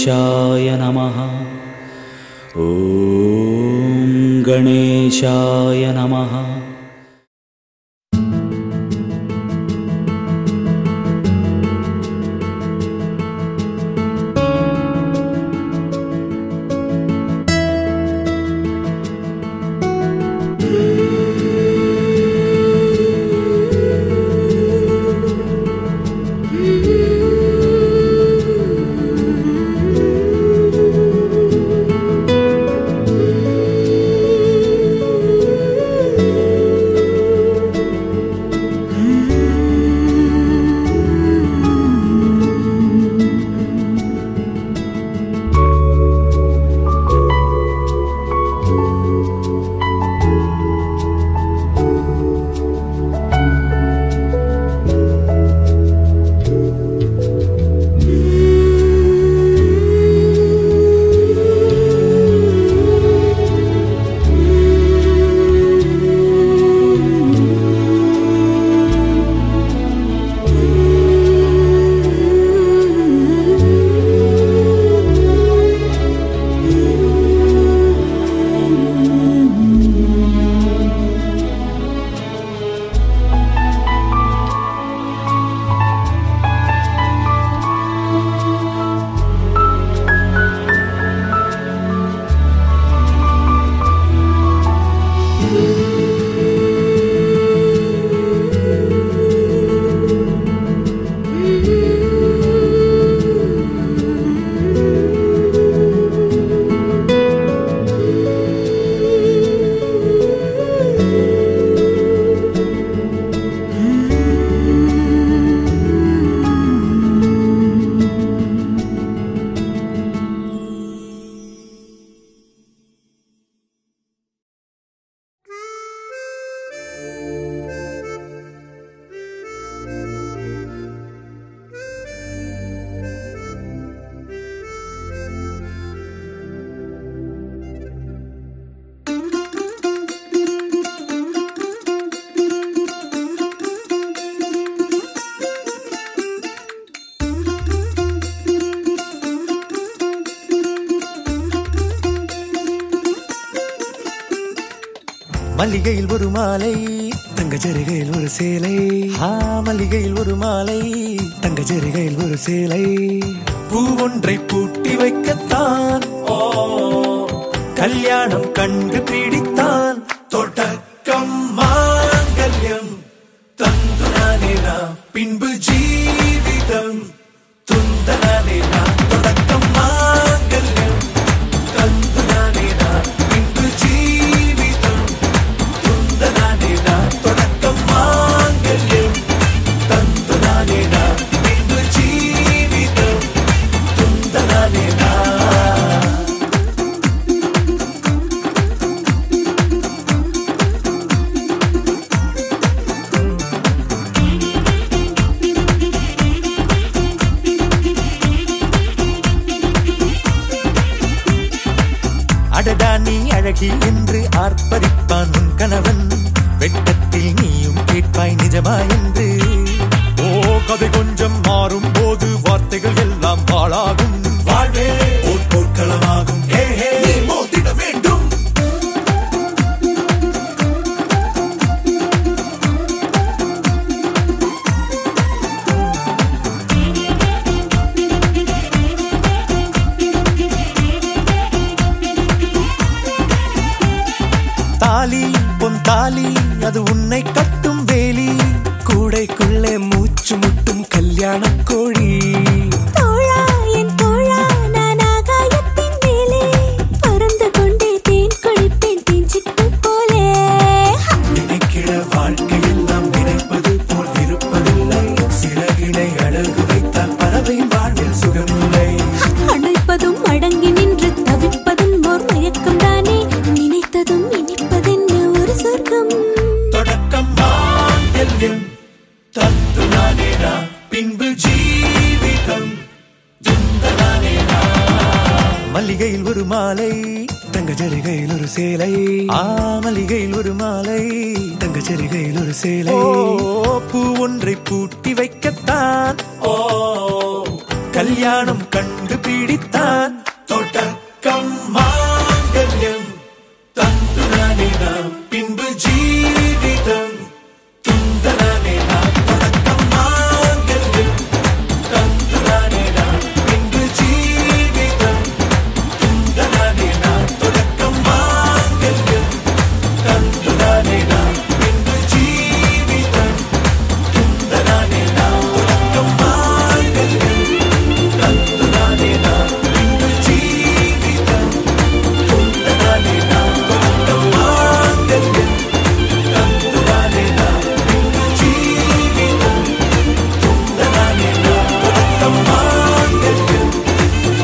गणेशाय नमः। ॐ गणेशाय नमः। மல்லிகையில் ஒரு மாலை தங்க ஜரிகையில் ஒரு சேலை. மல்லிகையில் ஒரு மாலை தங்க ஜரிகையில் ஒரு சேலை. பூ ஒன்றை பூட்டி வைக்கத்தான் கல்யாணம் கண்டு பிடித்தான். தொடக்கம் மாங்கல்யம் தந்துனானே நாம் பின்பு ஜீவிதம் துந்தனானே நாம். தொடக்கம் மாங்கல்யம் தந்துனானே நாம் பின்பு ஜீவிதம் துந்தனானே நாம். தொடக்கம் மாங்கல்யம் தந்துனானே நாம் பின்பு ஜீவிதம் துந்தனானே நாம். அடடா நீ அழகி என்று ஆர்ப்பரிப்பான் உன் கணவன். வெட்டத்தில் நீயும் கேட்பாய் நிஜமா என்று. கதை கொஞ்சம் மாறும் போது வார்த்தைகள் எல்லாம் பாழாகும். வாழ்வே ஓர் போர்க்களமாகும். நீ மோதிட வேண்டும். தாலி பொன் தாலி அது உன்னை கட்டும் வேலி. கூடைக்குள்ளே மூச்சு முட்டும் கல்யாண கோழி. தோழா என் தோழா நான் ஆகாயத்தின் மேலே பறந்து கொண்டே தேன் குடிப்பேன் தேஞ்சிட்டு போலே. நினைக்கிற வாழ்க்கையெல்லாம் நினைப்பது போல் இருப்பதில்லை. சிறகினை அழகு வைத்தால் பறவை வாழ்வில் சுகமில்லை. அழைப்பதும் அடங்கி நின்று தவிப்பதும் ஓர் மயக்கம் தானே. நினைத்ததும் இனிப்பதென்ன ஒரு சொர்க்கம். தொடக்கம் மாங்கல்யம் தந்துனானே நாம் பின்பு ஜீவிதம் துந்தனானே நாம். மல்லிகையில் ஒரு மாலை தங்க ஜரிகையில் ஒரு சேலை. மல்லிகையில் ஒரு மாலை தங்க ஜரிகையில் ஒரு சேலை. பூ ஒன்றை பூட்டி வைக்கத்தான் கல்யாணம் கண்டு பிடித்தான் தொடக்கம் மாங்கல்யம் தந்துதானே நாம் பின்பு ஜீவிதம் துந்தனானே நாம் தொடக்கம் மாங்கல்யம் தந்துதானே நாம் பின்பு ஜீவிதம் துந்தனானே நாம் தொடக்கம் மாங்கல்யம் தந்துதானே நாம் பின்பு ஜீவிதம் துந்தனானே நாம் தொடக்கம் மாங்கல்யம் தந்துதானே நாம் பின்பு ஜீவிதம் துந்தனானே நாம் தொடக்கம் மாங்கல்யம் தந்துதானே நாம் பின்பு ஜீவிதம் துந்தனானே நாம் தொடக்கம் மாங்கல்யம்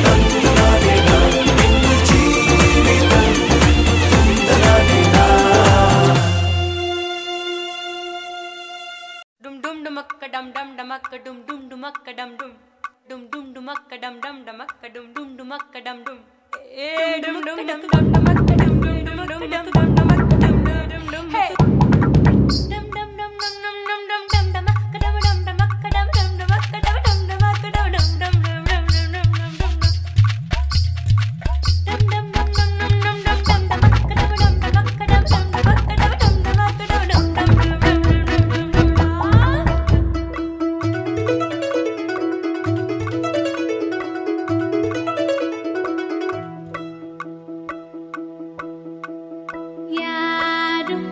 தந்துதானே நாம் பின்பு ஜீவிதம் துந்தனானே நாம் Dum dum dumakka dum dum dumakka dum dum dumakka dum dum dum dum dumakka dum dum dumakka dum dum dumakka dum dum dum dum dum dum dumakka dum dum dum dum dum dumakka dum dum dum hey dum dum dum dum dum dum dum dum dumakka dum dum dumakka dum dum dumakka dum dum dumakka dum dum dum dum dum dum dum dum dum dum dum dum dum dum dum dumakka dum dum dumakka dum dum dumakka dum dum dumakka dum dum dum dum யாரும்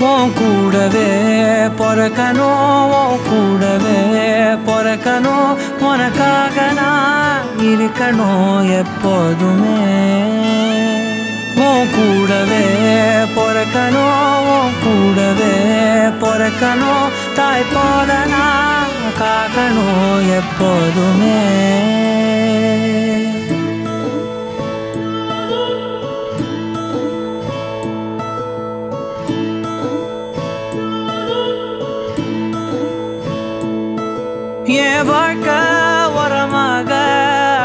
உன் கூடவே பொறக்கணும் உன் கூடவே பொறக்கணும் உனக்காக நான் இருக்கணும் எப்போதுமே உன் கூடவே பொறக்கணும் உன் கூடவே பொறக்கணும் தாய் போல நான் காக்கணும் எப்போதுமே என் வாழ்க்கை உரமாக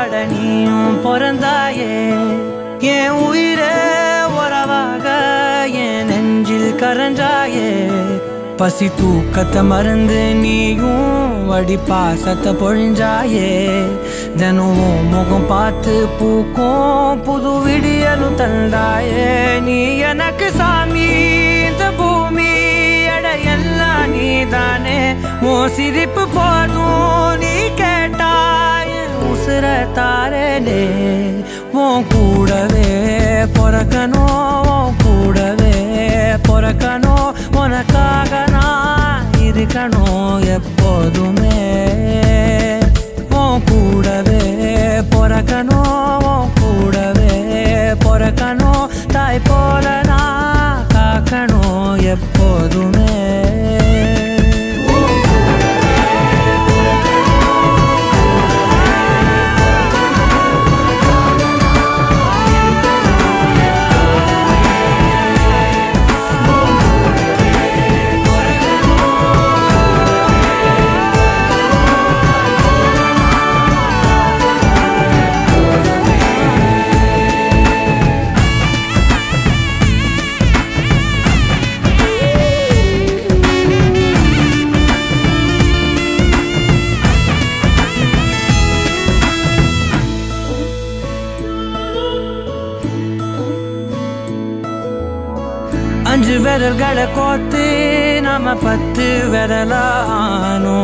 அடனியும் பிறந்தாயே என் உயிரே உறவாக என் நெஞ்சில் கரஞ்சாயே பசி தூக்கத்தை மறந்து நீயும் அடி பாசத்தை பொழிஞ்சாயே தினம் முகம் பார்த்து பூக்கும் புது விடியலும் தந்தாயே நீ எனக்கு சாமி இந்த பூமி எல்லாம் நீதானே உன் சிரிப்பு போதும் நீ கேட்டாய் உசுர தாரனே உன் கூடவே பொறக்கணும் உன் கூடவே பொறக்கணும் உனக்காக நான் இருக்கணும் எப்போதுமே உன் கூடவே பொறக்கணும் உன் கூடவே பொறக்கணும் தாய் போல நான் காக்கணும் எப்போதுமே அஞ்சு விரல்களை கோத்து நாம 10 விரலானோ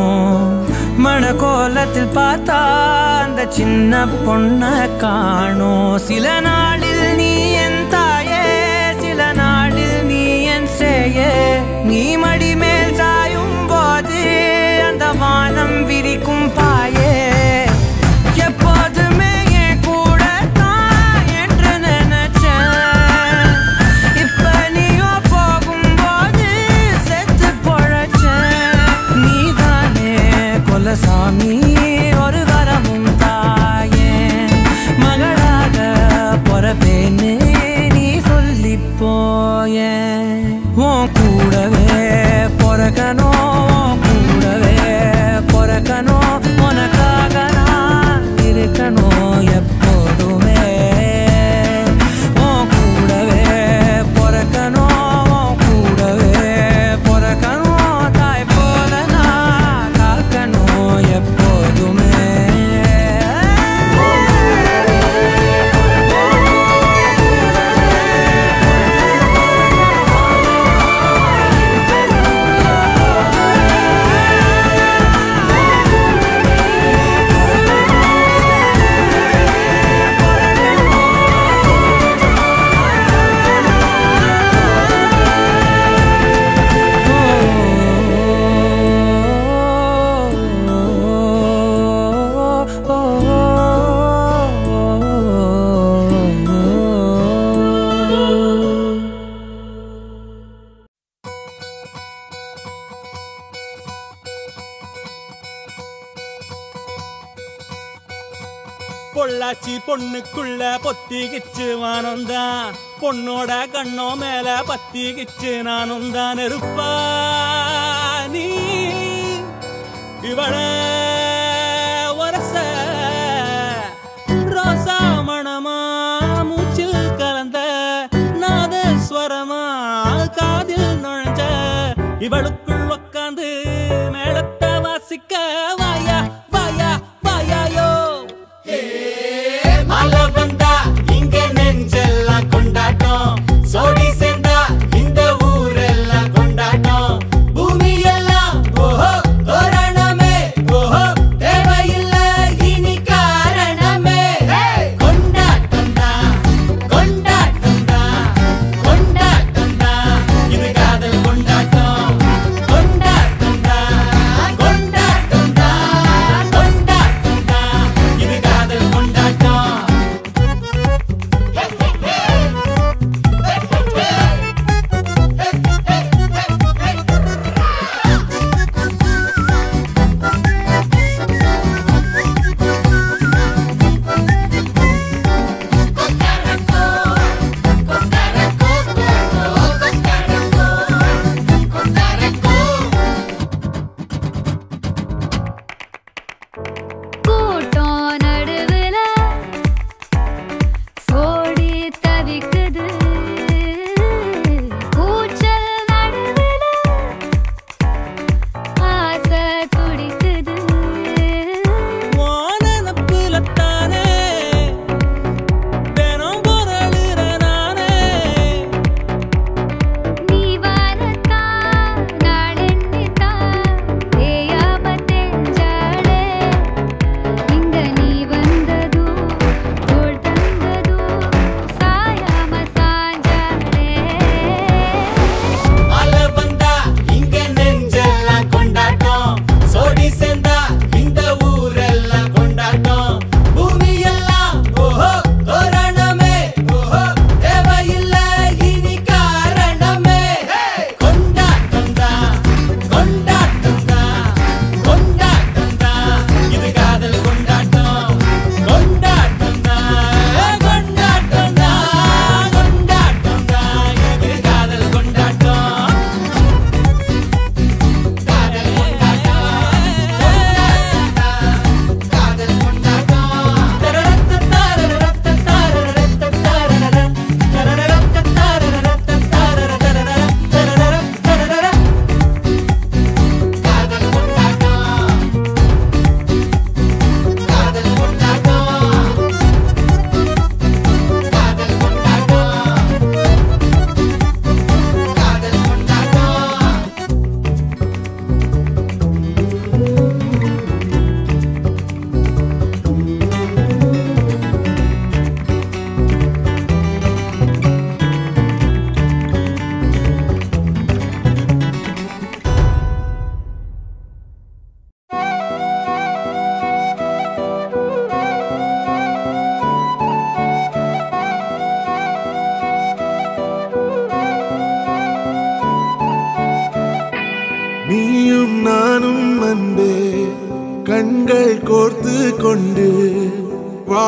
மணக்கோலத்தில் பார்த்தா அந்த சின்ன பொண்ண காணோம் சில நாளில் நீ என் தாயே சில நாளில் நீ என் சேயே நீ மடி மேல் சாயும் போது அந்த வானம் விரிக்கும் பாயே எப்போதுமே என் கூட தான் என்று நினைச்சேன் இப்ப நீயோ போகும்போது செத்து பொழைச்சேன் நீதானே கொலசாமி ஒரு வரமும் தாயே மகளாக பொறப்பேன்னு நீ சொல்லி போயே உன் கூடவே பொறக்கணும் கூடவே பொறக்கணும் உனக்காக நான் இருக்கணும் எப்போதுமே உன் கூடவே பொறக்கணும் கூடவே பொறக்கணும் தாய் போல நான் காக்கணும் எப்போதுமே பொள்ளாச்சி பொண்ணுக்குள்ள பொத்திக்கிச்சு வானந்தான் பொண்ணோட கண்ணோ மேல பத்திக்கிச்சு நானும் தான் இருப்பா நீ இவள வரச ரோசா மணமா மூச்சில் கலந்த நாதஸ்வரமா காதில் நுழைஞ்ச இவளுக்குள் உக்காந்து மேளத்தை வாசிக்க வாயா வாயா வாயாயோ மழை வந்தா இங்க நெஞ்செல்லாம் கொண்டாட்டம் சோடி சேர்ந்தா இந்த ஊரெல்லாம் கொண்டாட்டம் பூமி எல்லாம் ஓஹோ தோரணமே ஓஹோ தேவையில்ல இனி காரணமே கொண்டாட்டம் தான் கொண்டாட்டம் தான் கொண்டாட்டம் தான் இது காதல் கொண்டாட்டம்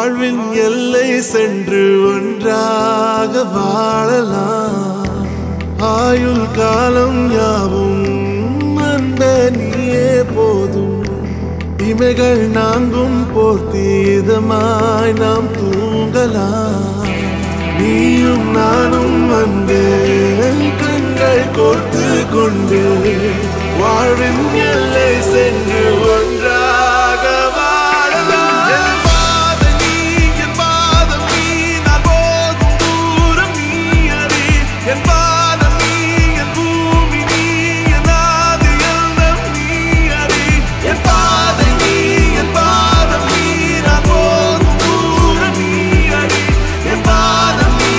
வாழ்வின் எல்லை சென்று ஒன்றாக வாழலாம். ஆயுள் காலம் யாவும் அந்த நீயே போதும். இமைகள் நாங்கும் போர்த்தீதமாய் நாம் தூங்கலாம். நீயும் நானும் வந்து கண்கள் கோர்த்து கொண்டு வாழ்வின் எல்லை சென்று ஒன்றாக வாழலாம். என் பாதம் நீ, என் பாதம் நீ, நான் போகும் தூரம் நீ அறி. என் பாதம் நீ, என் பூமி நீ, என் ஆதி எல்லாம் நீ அறி. என் பாதம் நீ, என் பாதம் நீ, நான் போகும் தூரம் நீ அறி. என் பாதம் நீ,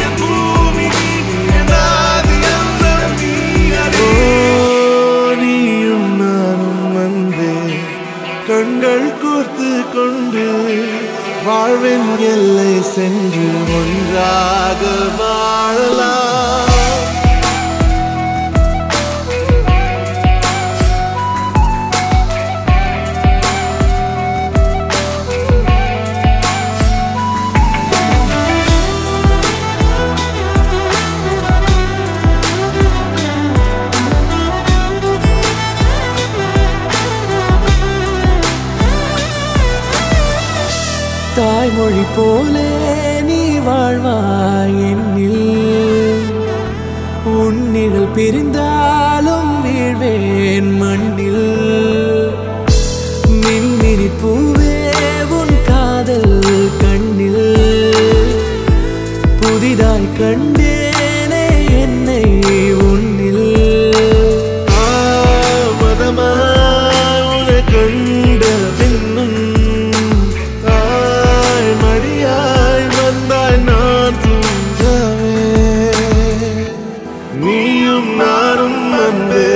என் பூமி நீ, என் ஆதி எல்லாம் நீ அறி. நீயும் நானும் வந்தே கண்கள் கோர்த்து கொண்டு வாழ்வின் எல்லை சென்று ஒன்றாக வாழலாம். தாய்மொழி போலே நீ வாழ்வாய் என்னில். உன்னிகள் பிரிந்தாலும் வீழ்வேன் மண்ணில். மின்மினி பூவே உன் காதல் கண்ணில். புதிதாய் கண்டேனே என்னை உன்னில். மதமாய் கண்ட பின்னும் மடியாய் வந்தாய் நான் தூங்கவே. நீயும் நானும் வந்து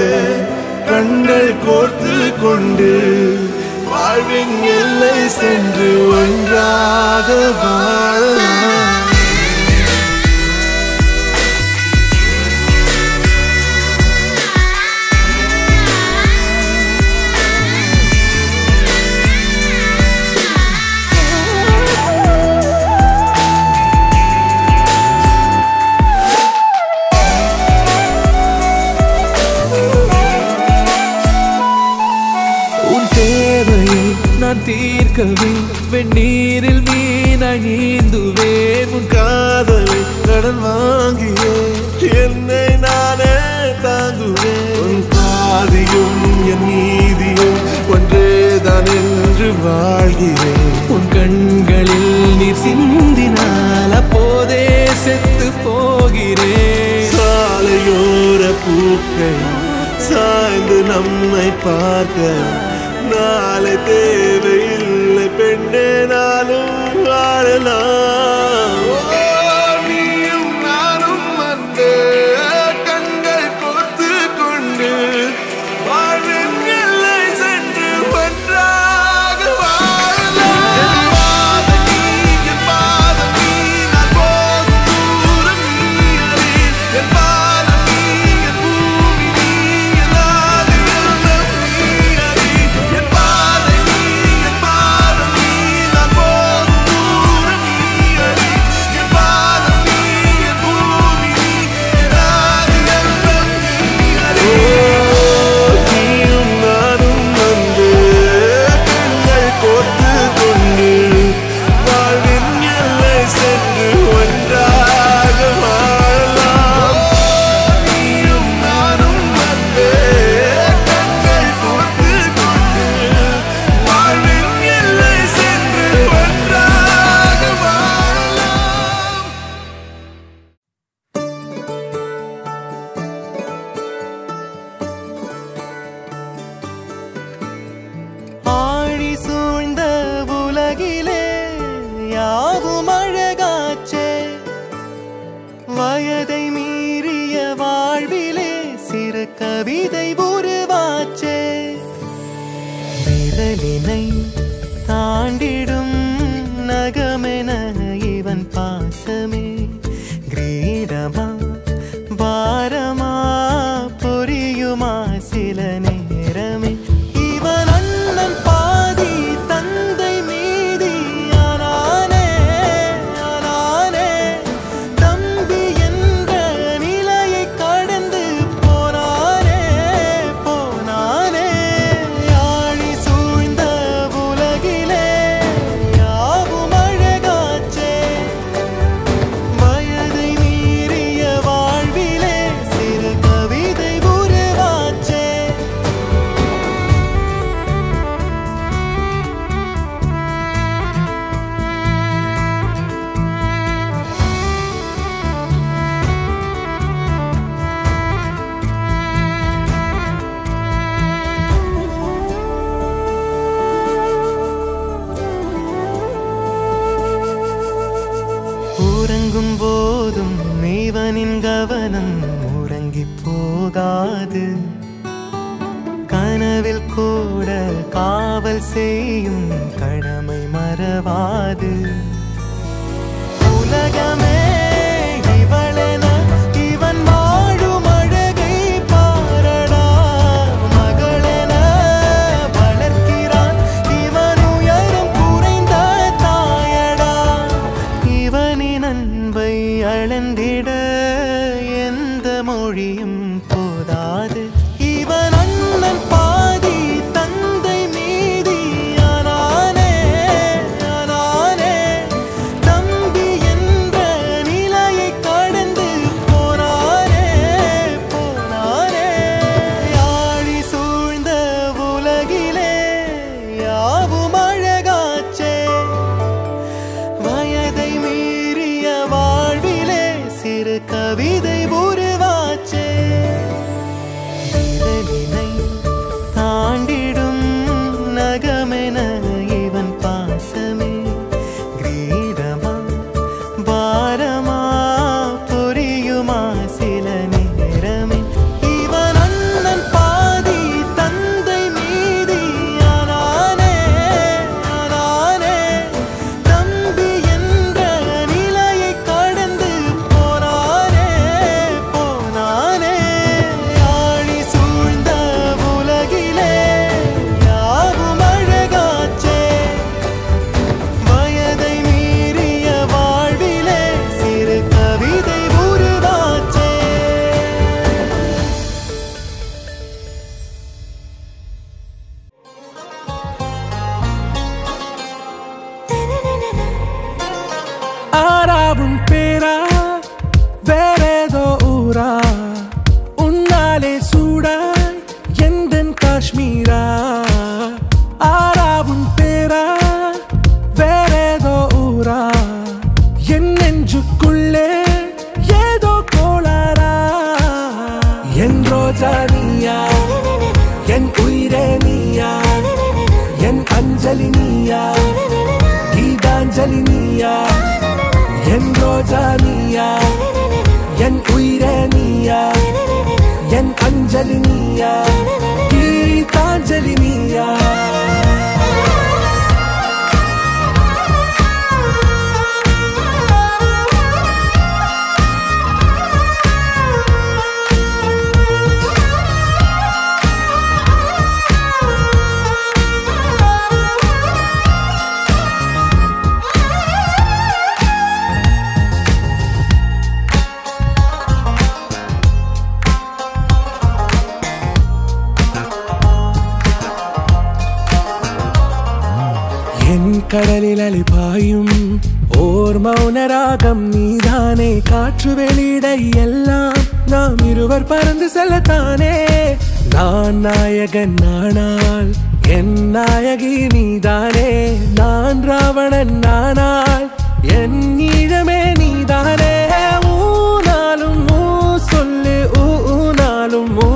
கண்கள் கோர்த்து கொண்டு வாழ்வின் எல்லை சென்று ஒன்றாக வாழலாம். நான் தீர்க்கவே வெந்நீரில் மீனாய் நீந்துவேன். உன் காதலை கடன் வாங்கியே என்னை நானே தாங்குவேன். உன் பாதியும் என் நீதியும் ஒன்றேதான் என்று வாழ்கிறேன். உன் கண்களில் நீர் சிந்தினால் அப்போதே செத்து போகிறேன். சாலையோர பூக்கள் சாய்ந்து நம்மை பார்க்க நாளை தேவையில்லை பெண்ணே, நாளும் வாழலாம். நீயும் நானும் வந்து கண்கள் கோர்த்து கொண்டு வாழ்வின் எல்லை சென்று ஒன்றாக வாழலாம். என் பாதம் நீ, என் பாதம் நீ, நான் போகும் தூரம் நீ அறி. என் பாதம் நீ, என் பூமி நீ, என் ஆதி எல்லாம் நீ அறி. என் பாதம் நீ, என் பாதம் நீ, நான் போகும் தூரம் நீ அறி. என் பாதம் நீ, என் பூமி நீ, என் ஆதி எல்லாம் நீ அறி. நீயும் நானும் வந்து கண்கள் கோர்த்து கொண்டு வாழ்வின் எல்லை சென்று ஒன்றாக வாழலாம். நீயும் நானும் வந்து கண்கள் கோர்த்து கொண்டு வாழ்வின் எல்லை சென்று ஒன்றாக வாழலாம். ஆழி சூழ்ந்த உலகிலே யாவும் அழகாச்சே. வயதை மீறிய வாழ்விலே சிறு கவிதை உருவாச்சே. விரலினை தாண்டிடும் நகமென இவன் பாசமே கிரீடமா பாரமா புரியுமா சில நேரமே. இவன் அண்ணன் பாதி தந்தை மீதி ஆனால் உறங்கும் போதும் இவனின் கவனம் உறங்கி போகாது. கனவில் கூட காவல் செய்யும் கடமை மறவாது. உலகமே இவளென இவன் வாழும் அழகை பாரடா. மகளென வளர்க்கிறான் இவன் உயரம் குறைந்த தாயடா. இவனின் அன்பை அளந்திட எந்த மொழியும் போதாது. இவன் அண்ணன் பாதி தந்தை மீதி ஆனானே ஆனானே. தம்பி என்ற நிலையை கடந்து போனானே போனானே. ஆழி சூழ்ந்த உலகிலே யாவும் அழகாச்சே. வயதை மீறிய வாழ்விலே சிறு கவிதை உருவாச்சே. விரலினை தாண்டிடும் நகமென இவன் பாசமே கிரீடமா பாரமா புரியுமா சில நேரமே. இவன் அண்ணன் பாதி தந்தை மீதி ஆனானே ஆனானே. தம்பி என்ற நிலையை கடந்து போனானே போனானே. ஆழி சூழ்ந்த உலகிலே யாவும் அழகாச்சே. வயதை மீறிய வாழ்விலே சிறு கவிதை உருவாச்சே. ஆறாவும் பேரா வேறேதோ ஊரா. உன்னாலே சூடாய் எந்தன் காஷ்மீரா. ஆறாவும் பேரா வேறேதோ ஊரா. என் நெஞ்சுக்குள்ளே ஏதோ கோளாரா. என் ரோஜா நீயா என் உயிரே நீயா. என் அஞ்சலி நீயா கீதாஞ்சலி நீயா. என் ரோஜா நீயா என் உயிரே நீயா. என் அஞ்சலி நீயா கீதாஞ்சலி நீயா. என் கடலில் அலிபாயும் ஓர் மௌனராகம் நீதானே. காற்று வெளியிட எல்லாம் நாம் இருவர் பறந்து செல்லத்தானே. நான் நாயகன் நானால் என் நாயகி நீதானே. நான் ராவணன் நானால் என் ஈழமே நீதானே. ஊனாலும் ஊ சொல்லு ஊனாலும் ஊ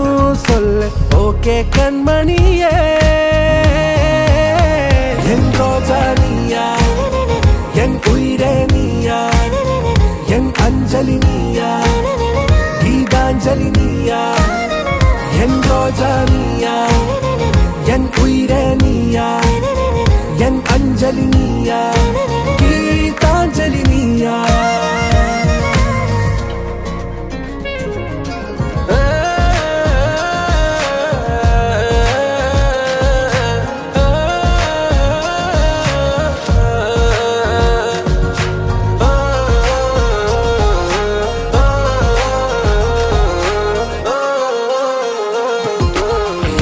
சொல்லு ஓகே கண்மணியே. என் ரோஜா நீயா என் உயிரே நீயா. என் அஞ்சலி நீயா கீதாஞ்சலி நீயா. என் ரோஜா நீயா என் உயிரே நீயா. என் அஞ்சலி நீயா கீதாஞ்சலி நீயா.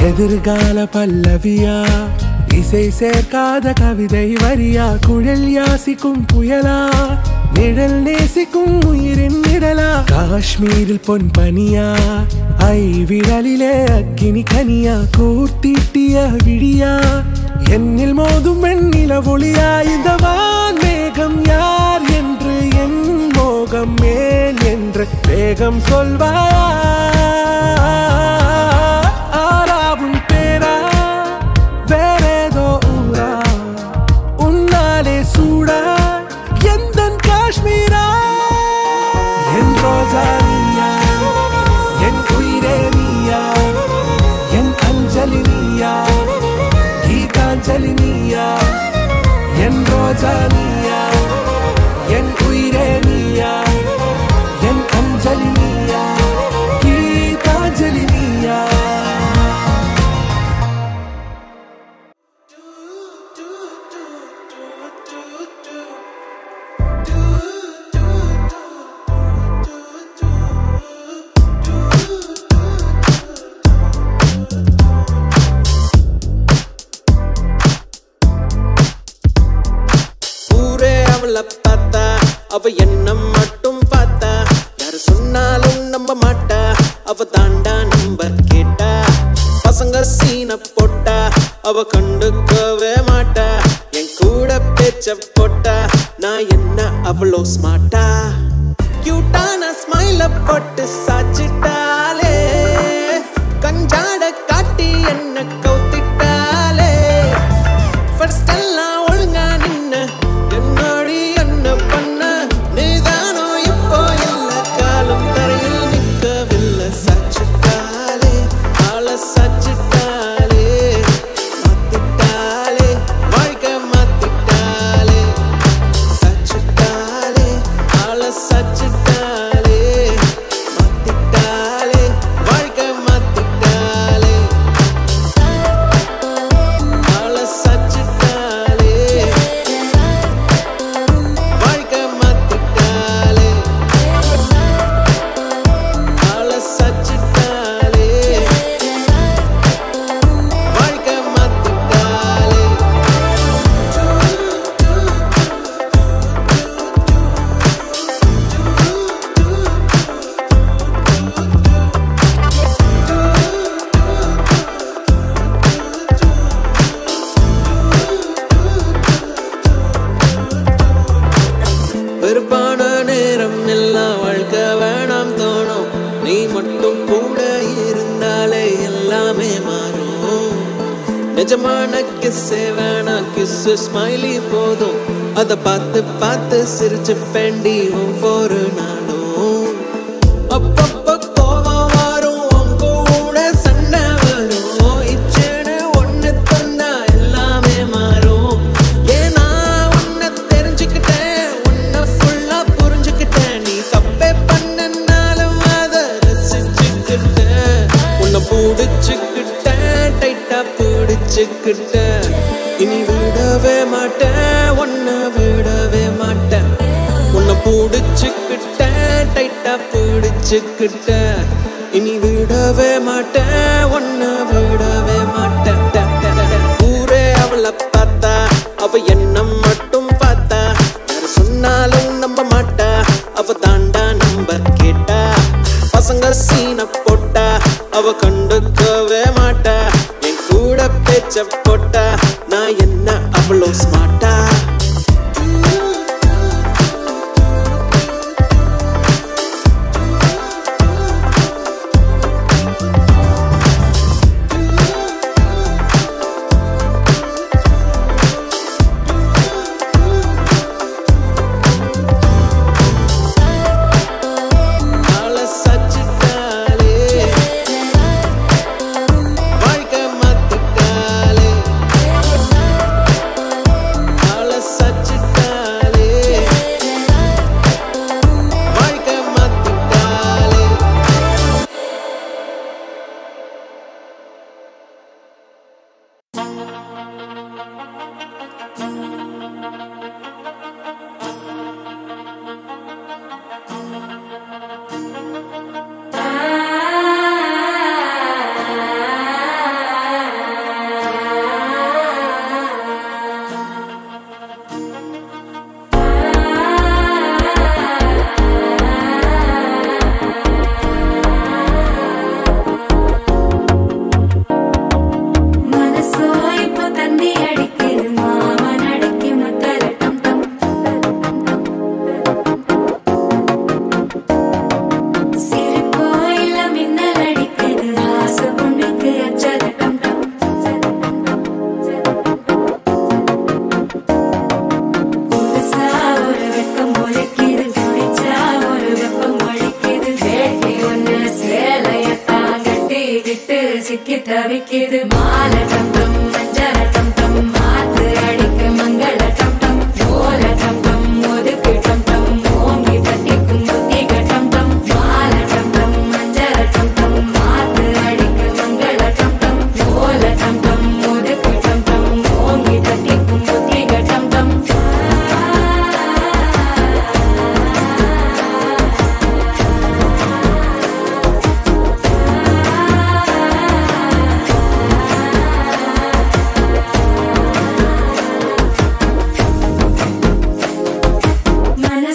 எதிர்கால பல்லவியா இசை சேர்க்காத கவிதை வரியா. குழல் யாசிக்கும் புயலா நிழல் நேசிக்கும் உயிரின் நிழலா. காஷ்மீரில் பொன் பனியா ஐ விரலிலே அக்கினி கனியா. கூர்த்தீட்டிய விழியா என்னில் மோதும் வெண்ணில ஒளியா. இந்த வான் மேகம் யார் என்று என் மோகம் மேல் என்று வேகம் சொல்வாயா. ஆறாவும் பேரா வேறேதோ ஊரா. உன்னாலே சூடா எந்தன் காஷ்மீரா. ரோஜா நீயா என் உயிரே நீயா என் அஞ்சலி நீயா கீதாஞ்சலி நீயா என் ரோஜா நீயா என் உயிரே நீயா என் அஞ்சலி நீயா கீதாஞ்சலி நீயா பார்த்தா அவ என்ன மட்டும் பார்த்தா யாரு சொன்னாலும் நம்ப மாட்டா அவ தாண்டா நம்பர் கேட்டா பசங்க சீன போட்டா அவ கண்டுக்கவே மாட்டா என் கூட பேச்ச போட்டா நான் என்ன அவ்வளோ ஸ்மார்ட்டா கியூட்டான ஸ்மைல போட்டு சாச்சிட்டாலே கஞ்சாட காட்டி என்ன கவுத்திட்டாலே ஃபர்ஸ்ட் எல்லாம் ஒழுங்கா நின்ன என்னோடி என்ன பண்ண நீதானோ இப்போ இல்ல காலம் தரையில் நிற்கவில்லை சாச்சிட்டாலே ஆள சாச்சிட்டாலே மாத்திட்டாலே வாழ்க்கை மாத்திட்டாலே சாச்சிட்டாலே ஆள சாச்சிட்டாலே மாத்திட்டாலே வாழ்க்கை மாத்திட்டாலே ஆள சாச்சிட்டாலே வாழ்க்கை மாத்திட்டாலே ஆள சாச்சிட்டாலே வாழ்க்கை மாத்திட்டாலே வெறுப்பான நேரம் எல்லாம் வாழ்க்கை வேணாம் தோணும் நீ மட்டும் கூட இருந்தாலே எல்லாமே மாறும் நிஜமான கிஸ்ஸே வேணாம் கிஸ்ஸு ஸ்மைலி போதும் அதை பார்த்து பார்த்து சிரிச்சு பெண்டி ஒவ்வொரு நாளும் அப்பப்ப கோவம் வரும் உன் கூட சண்டை வரும் இச்சேன்னு ஒண்ணு தந்தா எல்லாமே மாறும் ஏன்னா உன்னை தெரிஞ்சுக்கிட்டேன் உன்னை ஃபுல்லா புரிஞ்சுக்கிட்டேன் நீ தப்பே பண்ணனாலும் அதை ரசிச்சுக்கிட்டேன் உன்னை பிடிச்சுக்கிட்டேன் டைட்டா பிடிச்சுக்கிட்டேன் இனி விடவே மாட்டேன் உன்னை விடவே மாட்டேன் உன்னை பிடிச்சுக்கிட்டேன் டைட்டா பிடிச்சுக்கிட்டேன் இனி விடவே மாட்டேன் உன்னை விடவே மாட்டேன் ஊரே அவளை பார்த்தா அவ என்ன மட்டும் பார்த்தா யாரு சொன்னாலும் நம்ப மாட்டா அவ தாண்டா நம்பர் கேட்டா பசங்க சீன போட்டா அவ கண்டுக்கவே மாட்டா என் கூட பேச்ச போட்டா நான் என்ன அவ்வளோ ஸ்மார்ட்டா ஆள சாச்சிட்டாலே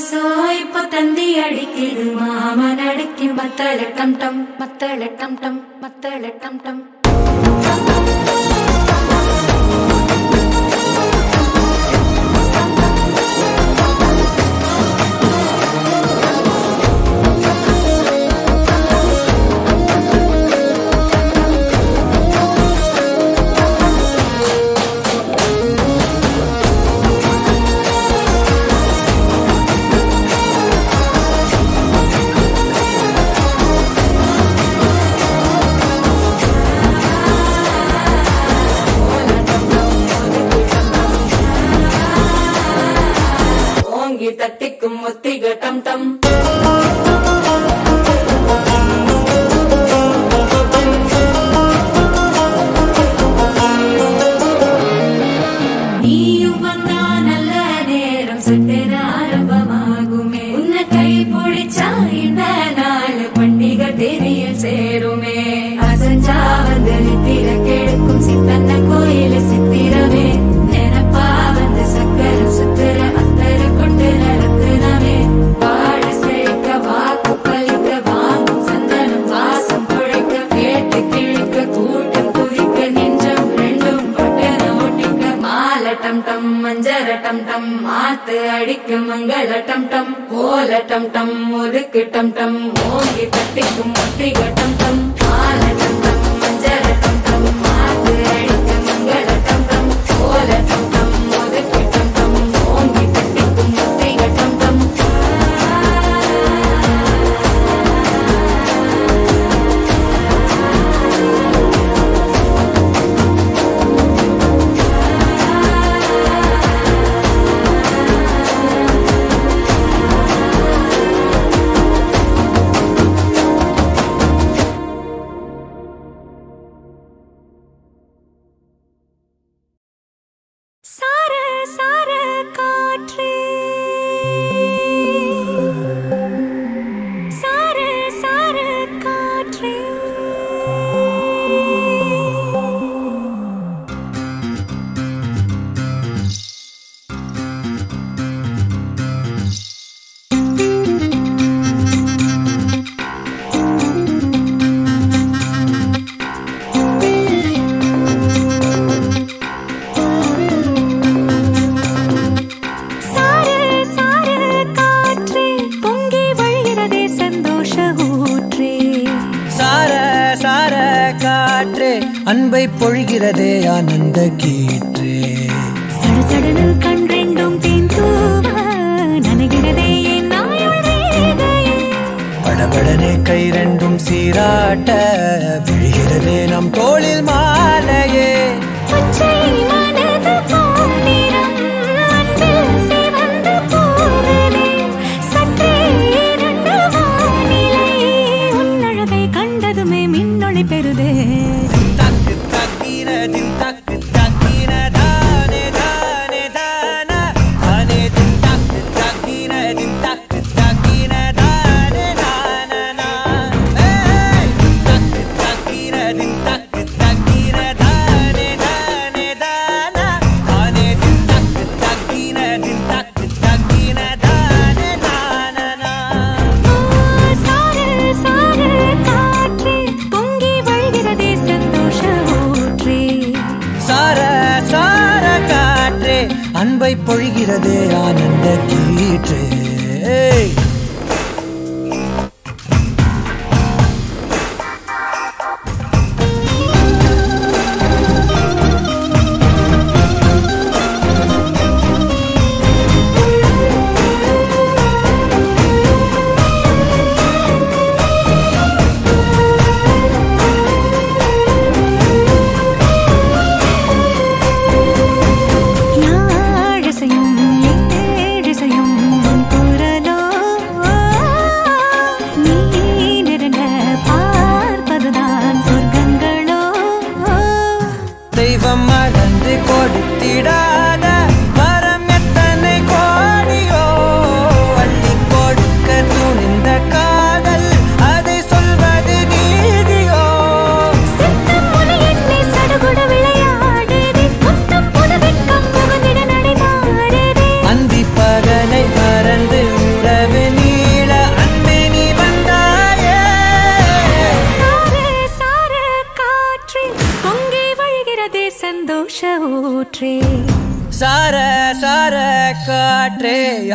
மனசோ இப்ப தந்தி அடிக்குது மாமன் அடிக்கும் மத்தள டம் டம் மத்தள டம் டம் மத்தள டம் டம் தட்டிக்கும் முத்திக டம் டம் நீயும் வந்தா நல்ல நேரம் சட்டென ஆரம்பமாகுமே உன்னை கை பிடிச்சா இந்த நாள் பண்டிகை தெரிய சேருமே அசஞ்சா வந்து நித்திர கெடுக்கும் சித்தன்ன கோயில சித்திரமே நினப்பா வந்து சக்கர சுத்திர அத்தர கொண்டு நடத்துனமே பாட செழிக்க வாக்கு பலிக்க வாங்கும் சந்தனம் வாசம் குழைக்க கேட்டு கிழிக்க கூட்டம் குதிக்க நெஞ்சம் ரெண்டும் பட்டன ஒட்டிக்க மால டம் டம் மஞ்சர டம் டம் மாத்து அடிக்க மங்கள டம் டம் கோல டம் டம் ஒதுக்கு டம் டம் ஓங்கி தட்டிக்கும் ஒட்டிக டம் டம் மால டம் டம் மஞ்சர டம் டம் மாத்து அடிக்க மங்கள டம் டம் கோல டம் டம் ஒதுக்கு டம் டம் ஓங்கி தட்டிக்கும் ஒட்டிக டம் டம் சார சார காற்றே சார சார காற்றே அன்பை பொழிகிறதே ஆனந்த கீற்றே சடசடனு கண் ரெண்டும் தேன் தூவ நனைகிறதே என் நாயுள் ரேகையே படபடனே கை ரெண்டும் சீராட்ட விழுகிறதே நம் தோளில் மாலையே பச்சை மனது பொன்னிறம் அன்பில் சிவந்து போகுதே சற்றே இரண்டு வானிலை உன்னழகை கண்டதுமே மின்னொளி பெறுதே Din tak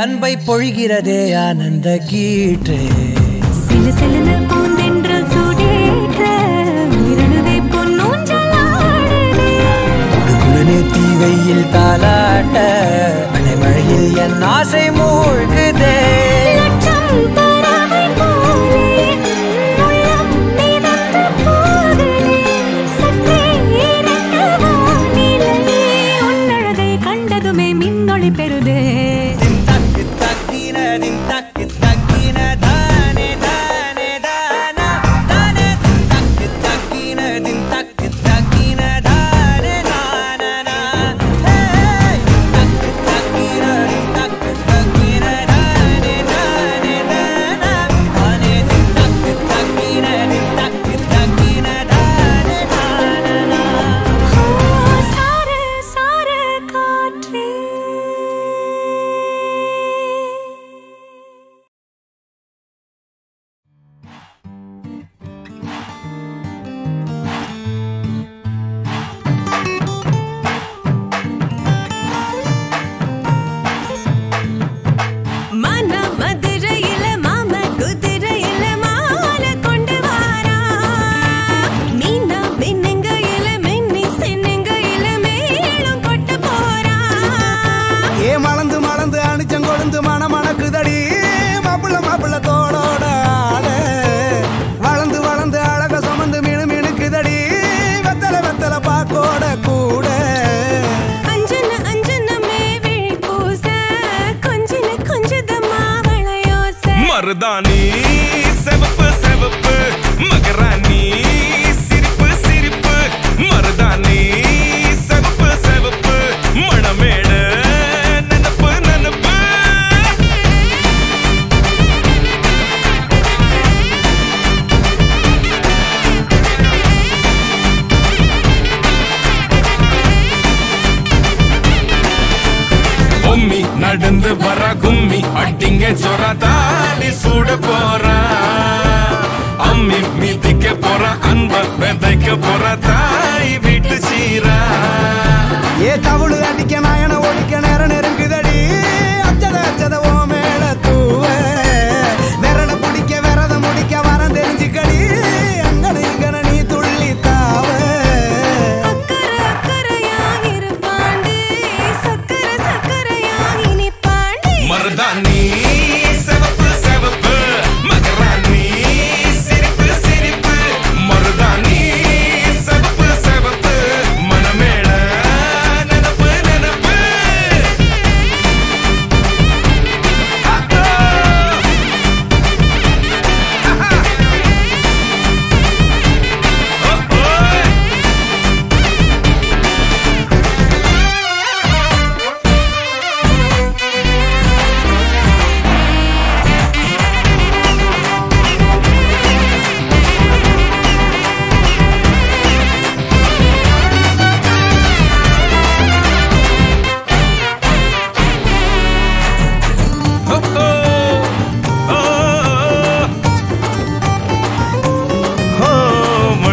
அன்பை பொழிகிறதே ஆனந்த கீற்றே சில சில பூந்தென்றல் சூடேற்ற இரணுதை பொன்னூஞ்சலாடுதே குடுகுடனே தீவையில் தாலாட்ட அலைமழையில் என் ஆசை மூழ்குதே லட்சம் பறவை போலே உள்ளம் மிதந்து போகுதே சற்றே இரண்ட வானிலையே உன்னழகை கண்டதுமே மின்னொளி பெறுதே மருதாணி செவப்பு செவப்பு மகராணி சிரிப்பு சிரிப்பு மருதாணி செவப்பு செவப்பு மணமேட நனப்பு நனப்பு பொம்மி நடந்து வர கும்மி அட்டிங்க ஜொரதாலி சூட போறா அம்மி மீதிக்க போற அன்ப விதைக்க போற தாய் வீட்டு சீரா ஏ தவுளு அடிக்க நாயன ஓடிக்க நேரம் நெருங்குதடி அச்சத அச்சத ஓ மேல தூவ விரட பிடிக்க விரத முடிக்க வரம் தெரிஞ்சுக்கடி அங்கன இங்கன நீ துள்ளி தாவ மருதாணி செவப்பு செவப்பு மகராணி சிரிப்பு சிரிப்பு மருதாணி செவப்பு செவப்பு மணமேள நனப்பு நனப்பு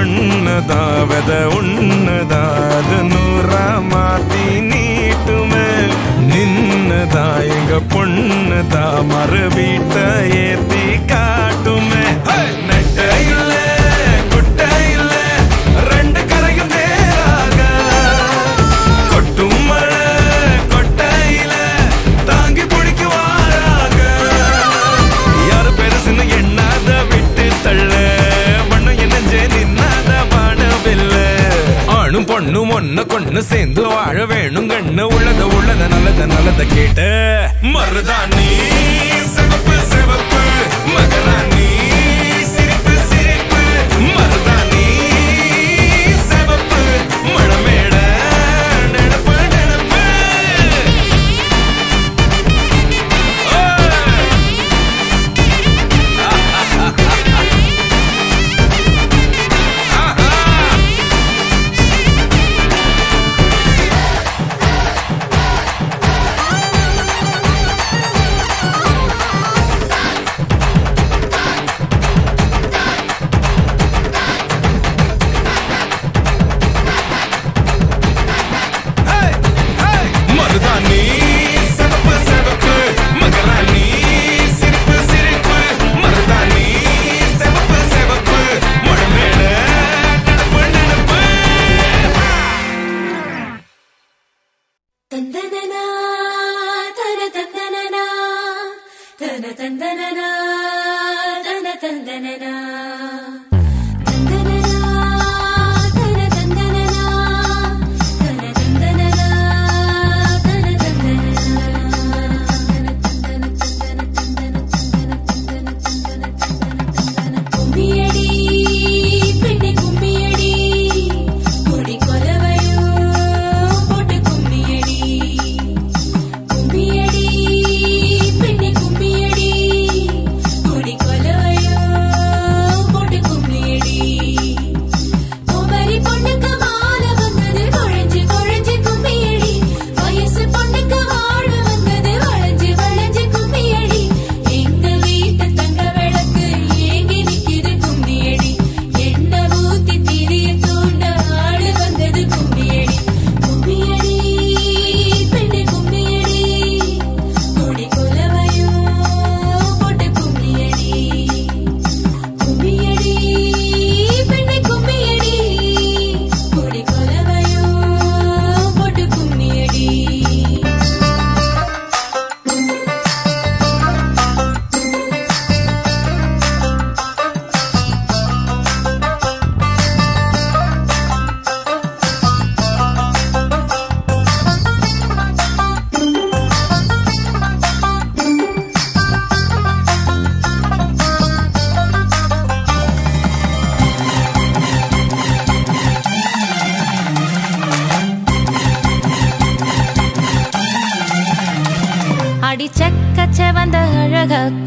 மண்ணதாவத உன்னதாது நூறா மாத்தி நீட்டுமே நின்னதா எங்க பொண்ணுதா மறு வீட்ட ஏத்தி காட்டுமே நெட்ட இல்ல குட்ட இல்ல ரெண்டு கரையும் நேராக கொட்டும் மழை கொட்டையில தாங்கி பிடிக்குவாராக யாரு பெருசுன்னு எண்ணாத விட்டு தள்ள ஆணும் பொண்ணும் ஒண்ணு கொண்டு சேர்ந்து வாழ வேணும் கண்ணு உள்ளத உள்ளத நல்லத நல்லத கேட்டு மருதாணி சிவப்பு சிவப்பு மகராணி சிரிப்பு சிரிப்பு மருதாணி சிவப்பு மணமேட நெனப்பு நெனப்பு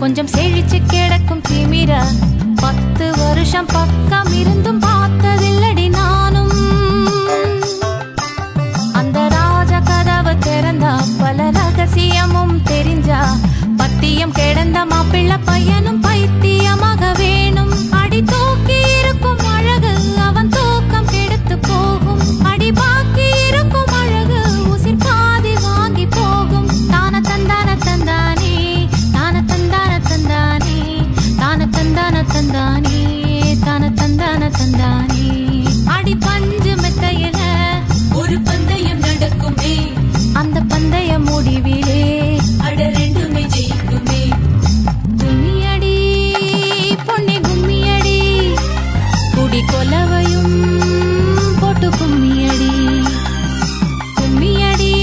கொஞ்சம் செழிச்சு கிடக்கும் திமிரா 10 வருஷம் பக்கம் இருந்தும் பார்த்ததில்லடி நானும். அந்த ராஜ கதவு திறந்தா பல ரகசியமும் தெரிஞ்சா பத்தியம் கிடந்த மாப்பிள்ள பையனும் பைத்தியமாக வேணும். அடி தூக்கி இருக்கும் அழகு அவன் தூக்கம் கெடுத்து போகும். அடி பாக்கி இருக்கும் அழகு உசிர் பாதி வாங்கி போகும். தான தந்தான தந்தானே தான தந்தான தந்தானே தான தந்தான தந்தானே தான தந்தான தந்தானே. அடி பஞ்சு மெத்தையில ஒரு பந்தயம் நடக்குமே. அந்த பந்தய முடிவிலே அட ரெண்டுமே ஜெயிக்குமே. கும்மியடி பொன்னி கும்மியடி குடி கொலவையும் போட்டு கும்மியடி. கும்மியடி